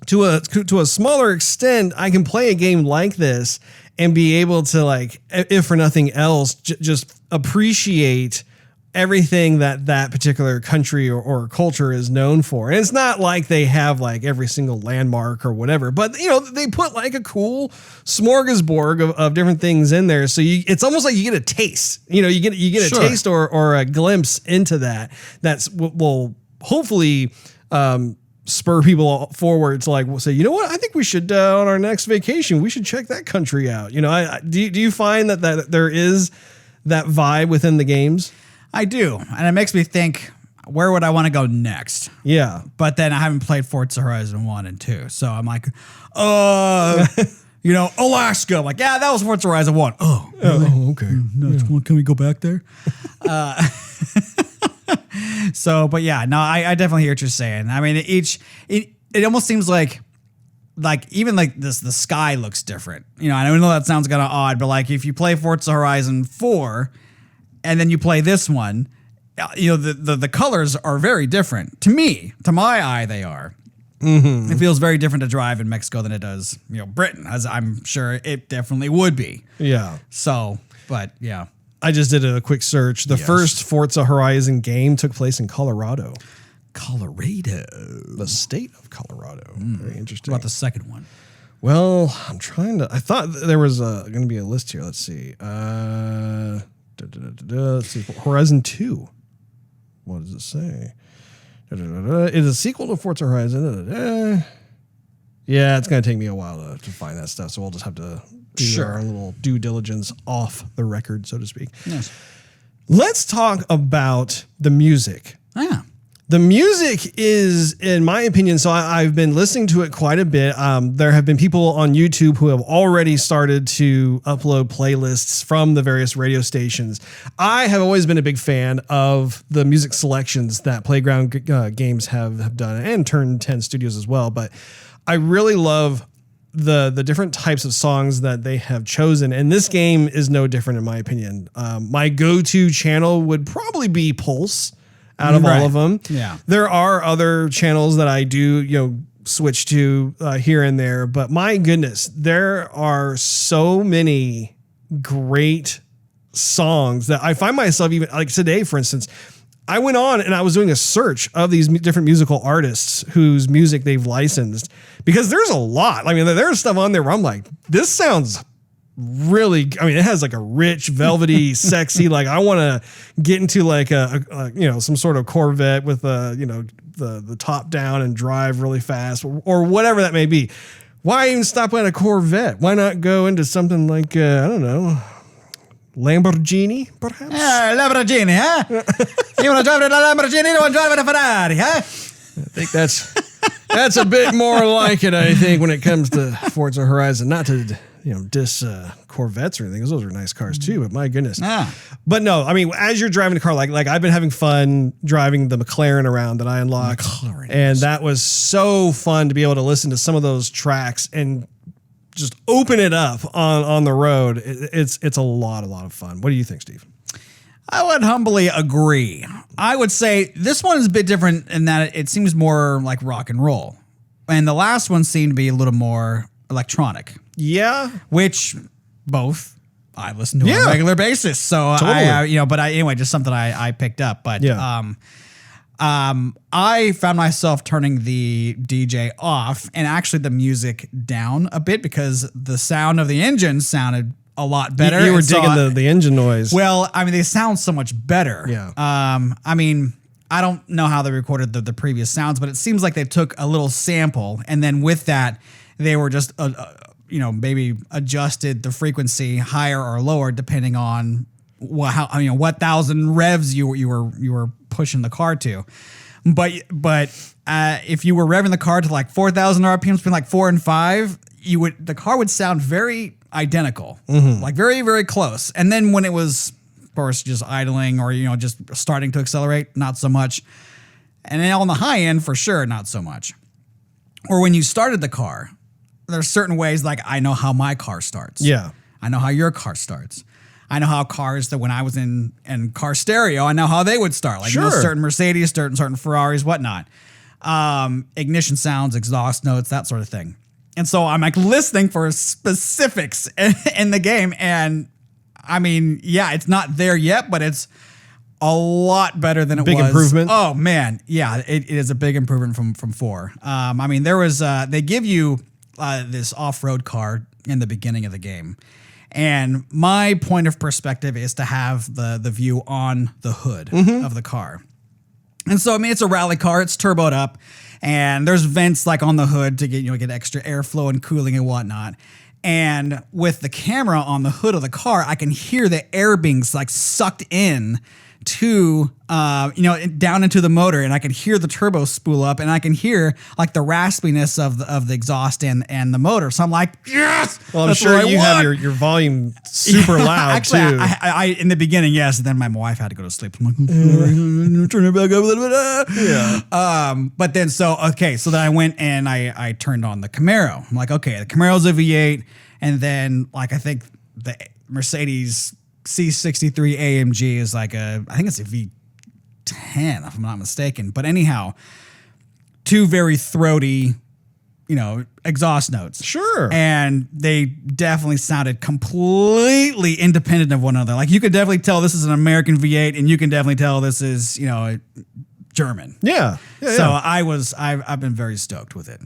to a smaller extent, I can play a game like this and be able to like, if for nothing else, just appreciate everything that particular country or culture is known for. And it's not like they have like every single landmark or whatever, but you know, they put like a cool smorgasbord of different things in there. So it's almost like you get a taste, you know, you get a taste or a glimpse into that. That's will hopefully, spur people forward to like say, you know what, I think we should on our next vacation we should check that country out. You know, do you find that there is that vibe within the games? I do, and it makes me think, where would I want to go next? Yeah, but then I haven't played Forza Horizon 1 and 2, so I'm like, you know, Alaska. I'm like, yeah, that was Forza Horizon 1. Oh, really? Oh, okay. No, can we go back there? So, but yeah, no, I definitely hear what you're saying. I mean, it almost seems like even like this, the sky looks different. You know, I know that sounds kind of odd, but like if you play Forza Horizon 4 and then you play this one, you know, the colors are very different to me. To my eye, they are. Mm-hmm. It feels very different to drive in Mexico than it does, you know, Britain, as I'm sure it definitely would be. Yeah. So, but yeah. I just did a quick search. The first Forza Horizon game took place in Colorado. The state of Colorado. Very interesting. What about the second one? Well, I thought there was going to be a list here. Let's see. Let's see. Horizon 2. What does it say? It is a sequel to Forza Horizon. Yeah, it's going to take me a while to find that stuff, so we'll just have to do our little due diligence off the record, so to speak. Yes. Let's talk about the music. Yeah. The music is, in my opinion, so I've been listening to it quite a bit. There have been people on YouTube who have already started to upload playlists from the various radio stations. I have always been a big fan of the music selections that Playground Games have done, and Turn 10 Studios as well. But I really love the different types of songs that they have chosen. And this game is no different, in my opinion. My go-to channel would probably be Pulse. Out of all of them. Yeah. There are other channels that I do, you know, switch to here and there, but my goodness, there are so many great songs that I find myself, even like today, for instance, I went on and I was doing a search of these different musical artists whose music they've licensed, because there's a lot. I mean, there's stuff on there where I'm like, this sounds really, I mean, it has like a rich, velvety, sexy, like I want to get into like a you know, some sort of Corvette with you know, the top down and drive really fast or whatever that may be. Why even stop at a Corvette? Why not go into something like, I don't know, Lamborghini, perhaps? Yeah, Lamborghini, huh? You want to drive a Lamborghini? You want to drive a Ferrari, huh? I think that's a bit more like it, I think, when it comes to Forza Horizon. Not to, you know, diss Corvettes or anything, because those are nice cars too, but my goodness. Yeah. But no, I mean, as you're driving the car, like I've been having fun driving the McLaren around that I unlocked. And that was so fun to be able to listen to some of those tracks and just open it up on the road. It's a lot of fun. What do you think, Steve? I would humbly agree. I would say this one is a bit different in that it seems more like rock and roll. And the last one seemed to be a little more electronic. Yeah. Which both I listen to on a regular basis. So totally. You know, but anyway, just something I picked up. But I found myself turning the DJ off and actually the music down a bit because the sound of the engine sounded a lot better. You were digging the engine noise. Well, I mean, they sound so much better. Yeah. I mean, I don't know how they recorded the previous sounds, but it seems like they took a little sample and then with that, they were just, you know, maybe adjusted the frequency higher or lower depending on what thousand revs you were pushing the car to. But if you were revving the car to like 4,000 RPMs, between like 4 and 5, the car would sound very identical, like very, very close. And then when it was, of course, just idling or, you know, just starting to accelerate, not so much. And then on the high end, for sure, not so much. Or when you started the car, there's certain ways, like I know how my car starts. Yeah. I know how your car starts. I know how cars that when I was in car stereo, I know how they would start. Like, you know, certain Mercedes, certain Ferraris, whatnot. Ignition sounds, exhaust notes, that sort of thing. And so I'm like listening for specifics in the game. And I mean, yeah, it's not there yet, but it's a lot better than it was. Big improvement? Oh man, yeah, it is a big improvement from 4. I mean, there was they give you this off-road car in the beginning of the game, and my point of perspective is to have the view on the hood of the car. And so I mean, it's a rally car, it's turboed up, and there's vents like on the hood to get extra airflow and cooling and whatnot. And with the camera on the hood of the car, I can hear the air being like sucked in to down into the motor, and I can hear the turbo spool up, and I can hear like the raspiness of the exhaust and the motor. So I'm like, yes. Well, I'm sure you have your volume super loud actually, too. I in the beginning, yes. And then my wife had to go to sleep. I'm like, turn it back up a little bit. Yeah. But then so then I went and I turned on the Camaro. I'm like, okay, the Camaro's a V8, and then like I think the Mercedes C63 AMG is like I think it's a V10 if I'm not mistaken. But anyhow, 2 very throaty, exhaust notes. Sure. And they definitely sounded completely independent of one another. Like you could definitely tell this is an American V8, and you can definitely tell this is, German. Yeah. So I've been very stoked with it.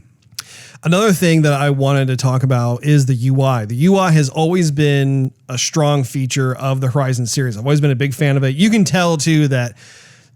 Another thing that I wanted to talk about is the UI. The UI has always been a strong feature of the Horizon series. I've always been a big fan of it. You can tell too that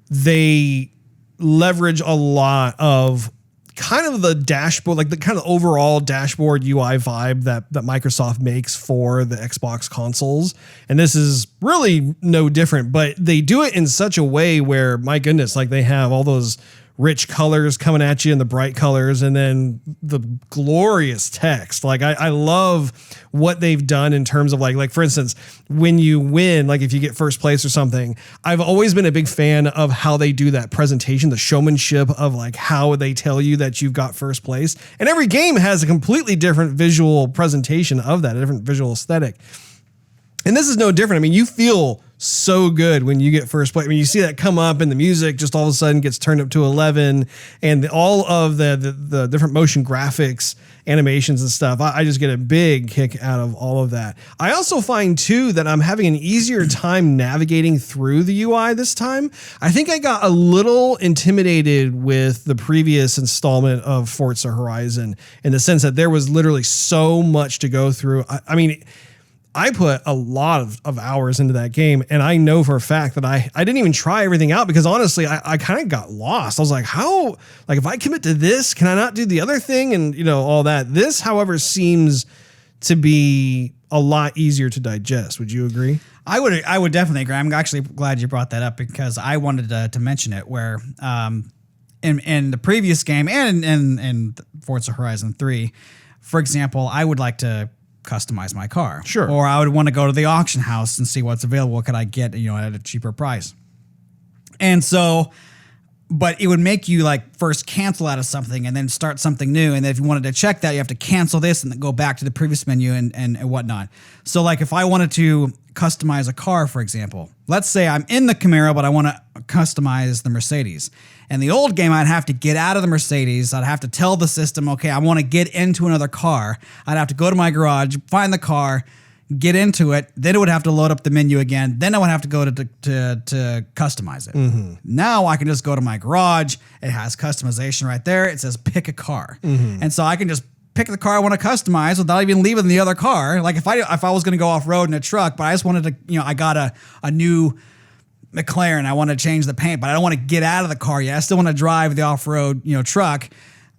they leverage a lot of kind of the dashboard, like the kind of overall dashboard UI vibe that Microsoft makes for the Xbox consoles. And this is really no different, but they do it in such a way where, my goodness, like they have all those rich colors coming at you and the bright colors, and then the glorious text. Like I love what they've done in terms of like for instance, when you win, like if you get first place or something, I've always been a big fan of how they do that presentation, the showmanship of like how they tell you that you've got first place. And every game has a completely different visual presentation of that, a different visual aesthetic. And this is no different. I mean, you feel so good when you get first place. I mean, you see that come up and the music just all of a sudden gets turned up to 11, and all of the different motion graphics, animations and stuff. I just get a big kick out of all of that. I also find too that I'm having an easier time navigating through the UI this time. I think I got a little intimidated with the previous installment of Forza Horizon in the sense that there was literally so much to go through. I mean, I put a lot of hours into that game, and I know for a fact that I didn't even try everything out because honestly, I kind of got lost. I was like, how, like if I commit to this, can I not do the other thing? And all that. This, however, seems to be a lot easier to digest. Would you agree? I would definitely agree. I'm actually glad you brought that up because I wanted to mention it where in the previous game and in Forza Horizon 3, for example, I would like to customize my car. Sure. Or I would want to go to the auction house and see what's available. What could I get, at a cheaper price? And so, but it would make you like first cancel out of something and then start something new. And then if you wanted to check that, you have to cancel this and then go back to the previous menu and whatnot. So like if I wanted to customize a car, for example, let's say I'm in the Camaro, but I want to customize the Mercedes. In the old game, I'd have to get out of the Mercedes. I'd have to tell the system, okay, I want to get into another car. I'd have to go to my garage, find the car, get into it. Then it would have to load up the menu again. Then I would have to go to customize it. Mm-hmm. Now I can just go to my garage. It has customization right there. It says pick a car. Mm-hmm. And so I can just pick the car I want to customize without even leaving the other car. Like if I was going to go off road in a truck, but I just wanted to, I got a new McLaren, I want to change the paint, but I don't want to get out of the car yet. I still want to drive the off-road, truck.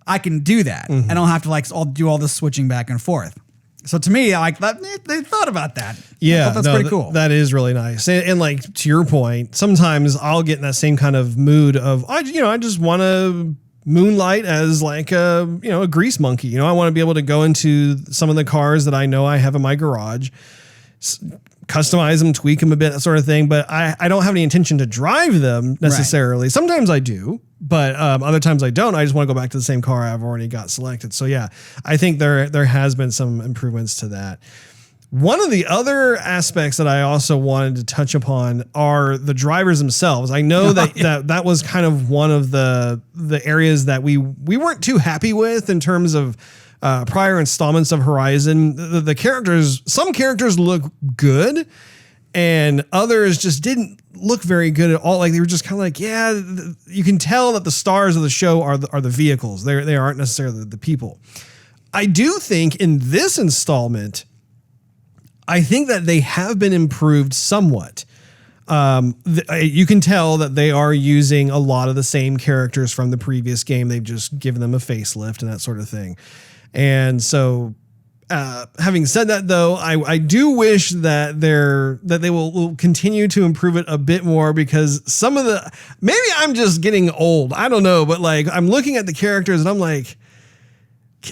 I can do that. Mm-hmm. I don't have to I'll do all this switching back and forth. So to me, I like that they thought about that. Yeah, that's pretty cool. That is really nice. And like to your point, sometimes I'll get in that same kind of mood of I just want to moonlight as like a grease monkey. I want to be able to go into some of the cars that I know I have in my garage, customize them, tweak them a bit, that sort of thing. But I don't have any intention to drive them necessarily. Right. Sometimes I do, but other times I don't. I just want to go back to the same car I've already got selected. So yeah, I think there has been some improvements to that. One of the other aspects that I also wanted to touch upon are the drivers themselves. I know that was kind of one of the areas that we weren't too happy with in terms of prior installments of Horizon. The characters, some characters look good, and others just didn't look very good at all. Like they were just kind of like, yeah, you can tell that the stars of the show are the vehicles. They aren't necessarily the people. I do think in this installment, I think that they have been improved somewhat. You can tell that they are using a lot of the same characters from the previous game. They've just given them a facelift and that sort of thing. And so, having said that, though, I do wish that they will continue to improve it a bit more, because some of maybe I'm just getting old. I don't know, but like I'm looking at the characters and I'm like,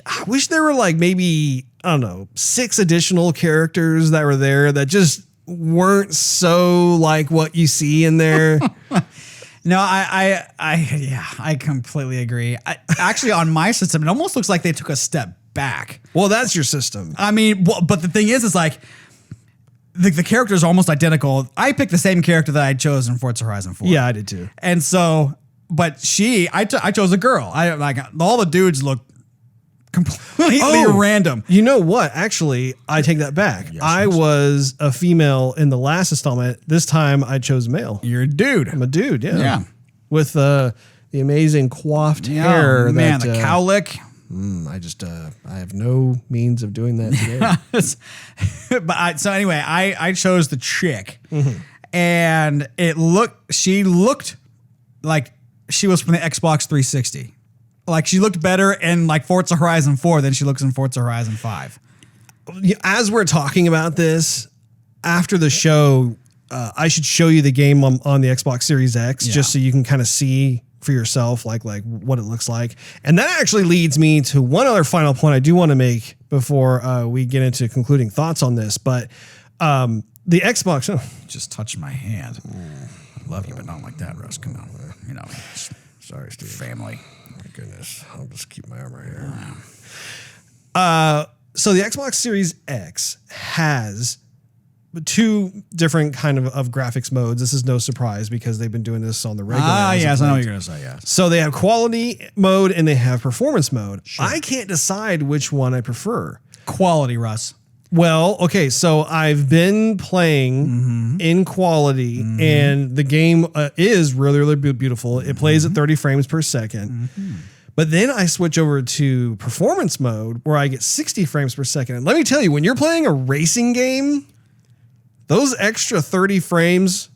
I wish there were like maybe, I don't know, 6 additional characters that were there that just weren't so like what you see in there. No, I completely agree. Actually, on my system, it almost looks like they took a step back. Well, that's your system. I mean, but the thing is like the characters are almost identical. I picked the same character that I chose in Forza Horizon 4. Yeah, I did too. And so, but I chose a girl. I like all the dudes look completely random. You know what? Actually, I take that back. Yes, I was a female in the last installment. This time I chose male. You're a dude. I'm a dude, yeah. Yeah. With the amazing coiffed hair. Man, the cowlick. I have no means of doing that today. But so anyway, I chose the chick, and she looked like she was from the Xbox 360. Like she looked better in like Forza Horizon 4 than she looks in Forza Horizon 5. As we're talking about this, after the show, I should show you the game on the Xbox Series X, just so you can kind of see for yourself like what it looks like. And that actually leads me to one other final point I do want to make before we get into concluding thoughts on this. But the Xbox... Just touched my hand. I love you, but not like that, Russ. Come on. You know, sorry, Steve. Family. Goodness, I'll just keep my arm right here. So the Xbox Series X has 2 different kind of graphics modes. This is no surprise because they've been doing this on the regular. Yes, I know what you're going to say, yes. So they have quality mode and they have performance mode. Sure. I can't decide which one I prefer. Quality, Russ. Well, okay, so I've been playing in quality, and the game is really, really beautiful. It plays at 30 frames per second. But then I switch over to performance mode where I get 60 frames per second. And let me tell you, when you're playing a racing game, those extra 30 frames,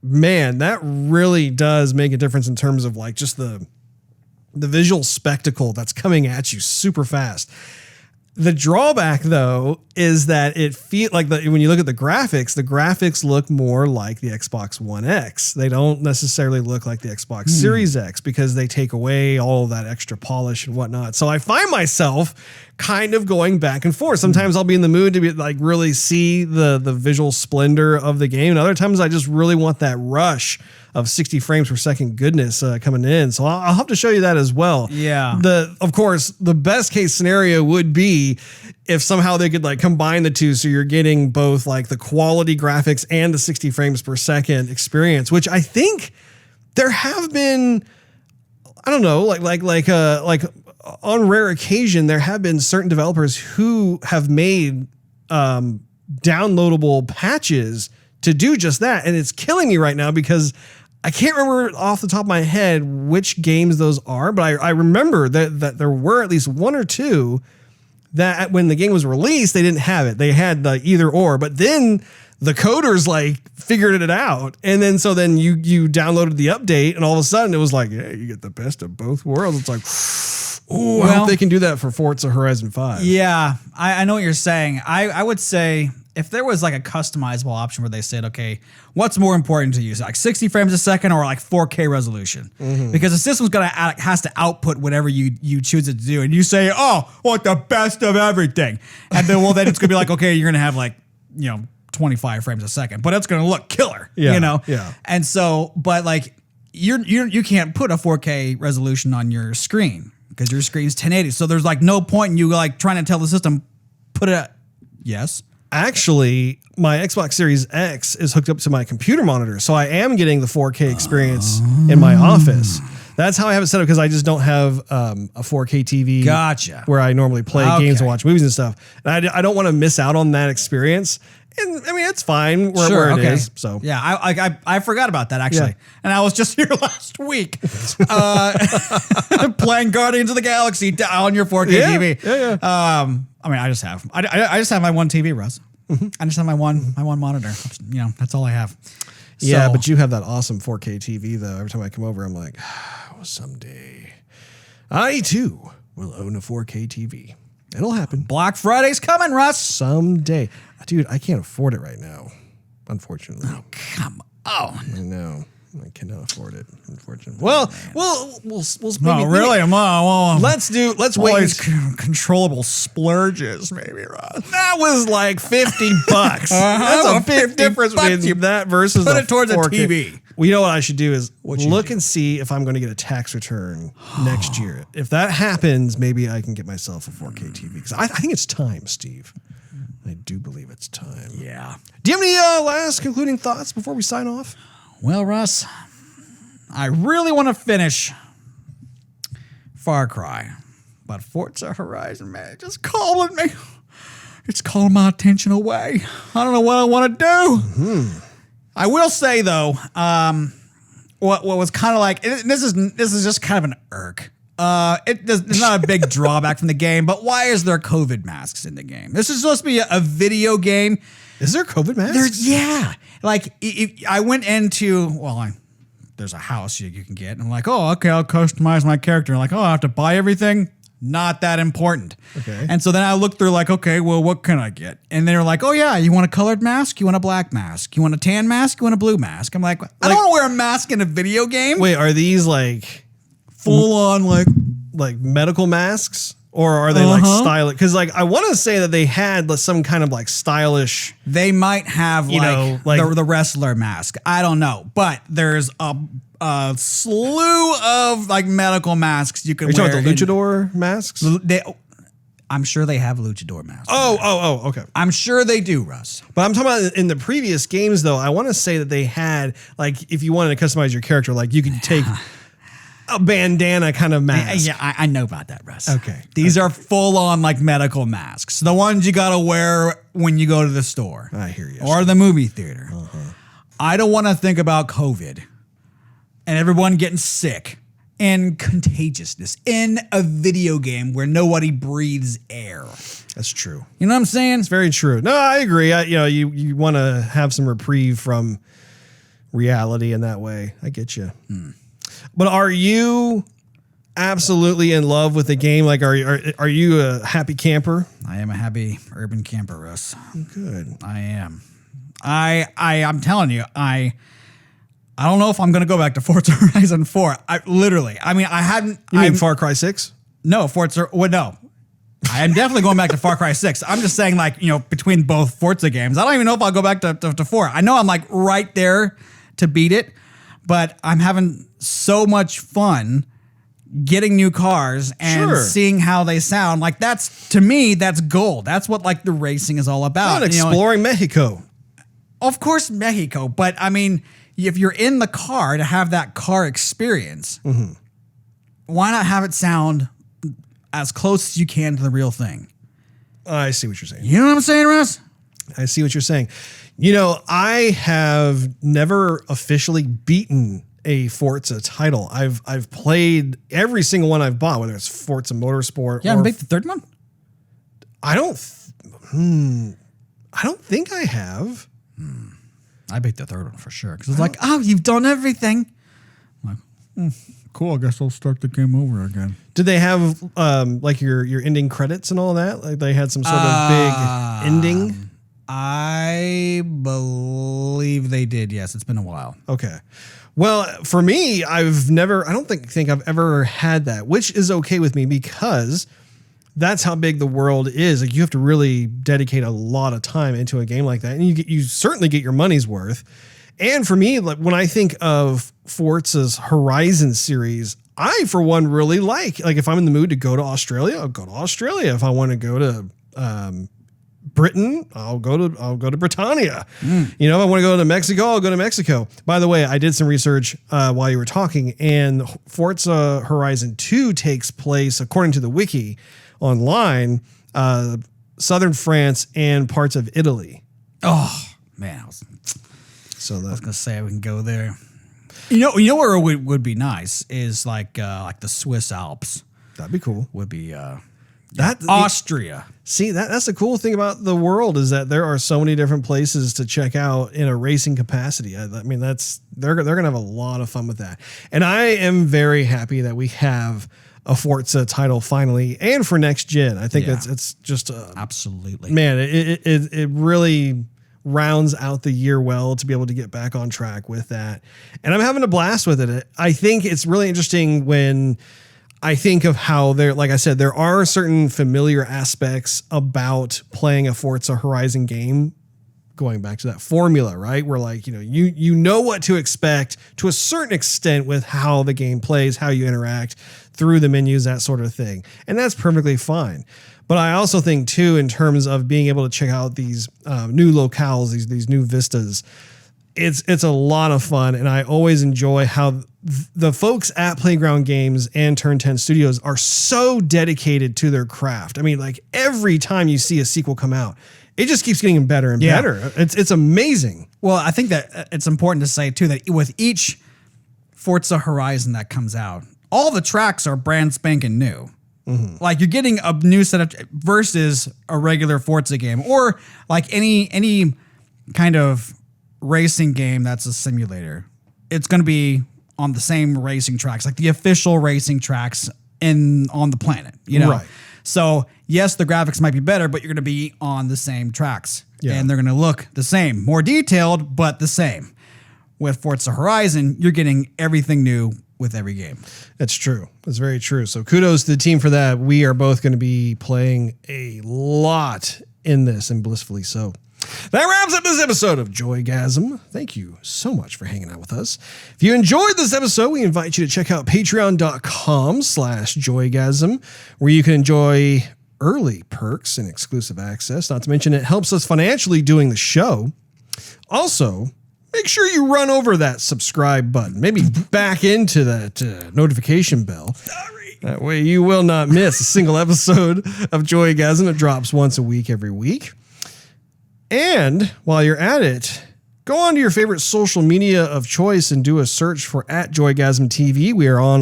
man, that really does make a difference in terms of like just the visual spectacle that's coming at you super fast. The drawback, though, is that it feels like when you look at the graphics look more like the Xbox One X. They don't necessarily look like the Xbox Series X because they take away all of that extra polish and whatnot. So I find myself kind of going back and forth. Sometimes I'll be in the mood to be like really see the visual splendor of the game, and other times I just really want that rush of 60 frames per second goodness coming in. So I'll have to show you that as well. Yeah. Of course, the best case scenario would be if somehow they could like combine the two, so you're getting both like the quality graphics and the 60 frames per second experience, which I think there have been, I don't know, like on rare occasion, there have been certain developers who have made downloadable patches to do just that. And it's killing me right now because I can't remember off the top of my head which games those are, but I remember that there were at least 1 or 2 that when the game was released, they didn't have it. They had the either or, but then the coders like figured it out. And then, so then you downloaded the update and all of a sudden it was like, yeah, you get the best of both worlds. It's like, oh, I hope they can do that for Forza Horizon 5. Yeah, I know what you're saying. I would say if there was like a customizable option where they said, okay, what's more important to you? Like 60 frames a second or like 4K resolution? Because the system's has to output whatever you choose it to do. And you say, oh, I want the best of everything. And then, then it's gonna be like, okay, you're gonna have like, 25 frames a second, but it's gonna look killer, Yeah. And so, but like you can't put a 4K resolution on your screen because your screen's 1080. So there's like no point in you like trying to tell the system, put it at, yes. Actually, my Xbox Series X is hooked up to my computer monitor, so I am getting the 4K experience in my office. That's how I have it set up because I just don't have a 4K TV. Gotcha. Where I normally play games and watch movies and stuff. And I don't want to miss out on that experience. And I mean, it's fine where it is. So yeah, I forgot about that actually, and I was just here last week playing Guardians of the Galaxy on your 4K TV. Yeah. I mean, I just have my one TV, Russ. I just have my one monitor. You know, that's all I have. Yeah, but you have that awesome 4K TV though. Every time I come over, I'm like, someday I too will own a 4K TV. It'll happen. Black Friday's coming, Russ. Someday. Dude, I can't afford it right now, unfortunately. Oh, come on. I know. I cannot afford it, unfortunately. Well, we'll no, really? Let's wait. These controllable splurges, maybe, Russ. That was like $50. That's a big difference between that versus put it towards 4K. a TV. Well, you know what I should do is look and see if I'm going to get a tax return next year. If that happens, maybe I can get myself a 4K TV. Because I think it's time, Steve. I do believe it's time. Yeah. Do you have any last concluding thoughts before we sign off? Well, Russ, I really want to finish Far Cry, but Forza Horizon, man, it's just calling me. It's calling my attention away. I don't know what I want to do. I will say though, what was kind of like this is just kind of an irk. It's not a big drawback from the game, but why is there COVID masks in the game? This is supposed to be a video game. Is there COVID masks? Yeah. Like I went into there's a house you can get, and I'm like, oh, okay, I'll customize my character. And like, oh, I have to buy everything. Not that important. Okay. And so then I looked through like, okay, well, what can I get? And they're like, oh yeah, you want a colored mask? You want a black mask? You want a tan mask? You want a blue mask? I'm like, I don't want to wear a mask in a video game. Wait, are these like full on like medical masks? Or are they like stylish? Because like I want to say that they had some kind of like stylish. They might have the wrestler mask. I don't know, but there's a slew of like medical masks you can wear. Are you talking the luchador masks? I'm sure they have luchador masks. Oh, okay. I'm sure they do, Russ. But I'm talking about in the previous games though. I want to say that they had like if you wanted to customize your character, like you could take a bandana kind of mask. Yeah, I know about that, Russ. Okay. These are full on like medical masks. The ones you got to wear when you go to the store. I hear you. Or the movie theater. I don't want to think about COVID and everyone getting sick and contagiousness in a video game where nobody breathes air. That's true. You know what I'm saying? It's very true. No, I agree. You want to have some reprieve from reality in that way. I get you. But are you absolutely in love with the game? Like, are you a happy camper? I am a happy urban camper, Russ. Good. I am. I'm telling you, I don't know if I'm going to go back to Forza Horizon 4. I hadn't. You mean Far Cry 6? No, Forza. Well, no. I am definitely going back to Far Cry 6. I'm just saying, like, between both Forza games, I don't even know if I'll go back to 4. I know I'm like right there to beat it, but I'm having so much fun getting new cars and seeing how they sound. Like to me, that's gold. That's what like the racing is all about. Exploring Mexico. Of course, Mexico. But I mean, if you're in the car to have that car experience, why not have it sound as close as you can to the real thing? I see what you're saying. You know what I'm saying, Russ? I see what you're saying. I have never officially beaten a Forza title. I've played every single one I've bought, whether it's Forza Motorsport. Yeah, I beat the third one. I don't think I have. I beat the third one for sure because it's like, oh, you've done everything. I'm like, cool. I guess I'll start the game over again. Did they have like your ending credits and all that? Like they had some sort of big ending. I believe they did. Yes, it's been a while. Okay. Well, for me, I don't think I've ever had that, which is okay with me because that's how big the world is. Like you have to really dedicate a lot of time into a game like that, and you certainly get your money's worth. And for me, like when I think of Forza's Horizon series, I for one really like if I'm in the mood to go to Australia, I'll go to Australia. If I want to go to Britain, I'll go to Britannia. If I want to go to Mexico, I'll go to Mexico. By the way, I did some research while you were talking, and Forza Horizon 2 takes place, according to the wiki online, southern France and parts of Italy. Oh man, I was So that gonna say we can go there. You know where it would be nice is like the Swiss Alps that'd be cool. would be Austria. Austria. See, that's the cool thing about the world is that there are so many different places to check out in a racing capacity. I mean, they're gonna have a lot of fun with that, and I am very happy that we have a Forza title finally, and for next gen. I think it's just Absolutely, man. It really rounds out the year well to be able to get back on track with that, and I'm having a blast with it. I think it's really interesting when I think of how like I said, there are certain familiar aspects about playing a Forza Horizon game, going back to that formula, right? Where like, you know what to expect to a certain extent with how the game plays, how you interact through the menus, that sort of thing. And that's perfectly fine. But I also think too, in terms of being able to check out these new locales, these new vistas, it's a lot of fun, and I always enjoy how the folks at Playground Games and Turn 10 Studios are so dedicated to their craft. I mean, like every time you see a sequel come out, it just keeps getting better and better. It's amazing. Well, I think that it's important to say too that with each Forza Horizon that comes out, all the tracks are brand spanking new. Mm-hmm. Like you're getting a new set of versus a regular Forza game, or like any kind of racing game that's a simulator. It's going to be on the same racing tracks, like the official racing tracks on the planet, Right. So yes, the graphics might be better, but you're going to be on the same tracks, and they're going to look the same, more detailed, but the same. With Forza Horizon, you're getting everything new with every game. That's true. That's very true. So kudos to the team for that. We are both going to be playing a lot in this, and blissfully so. That wraps up this episode of Joygasm. Thank you so much for hanging out with us. If you enjoyed this episode, we invite you to check out patreon.com/Joygasm, where you can enjoy early perks and exclusive access. Not to mention, it helps us financially doing the show. Also, make sure you run over that subscribe button. Maybe back into that notification bell. Sorry. That way you will not miss a single episode of Joygasm. It drops once a week every week. And while you're at it, go on to your favorite social media of choice and do a search for @JoygasmTV. We are on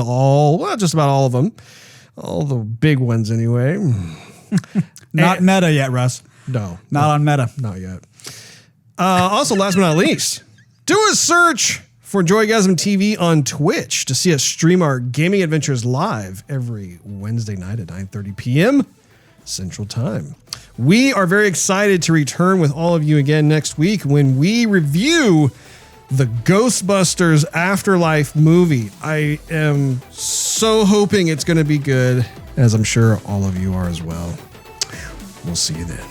just about all of them. All the big ones anyway. Not Meta yet, Russ. No. Not on Meta. Not yet. Also, last but not least, do a search for Joygasm TV on Twitch to see us stream our gaming adventures live every Wednesday night at 9:30 p.m. Central Time. We are very excited to return with all of you again next week when we review the Ghostbusters Afterlife movie. I am so hoping it's going to be good, as I'm sure all of you are as well. We'll see you then.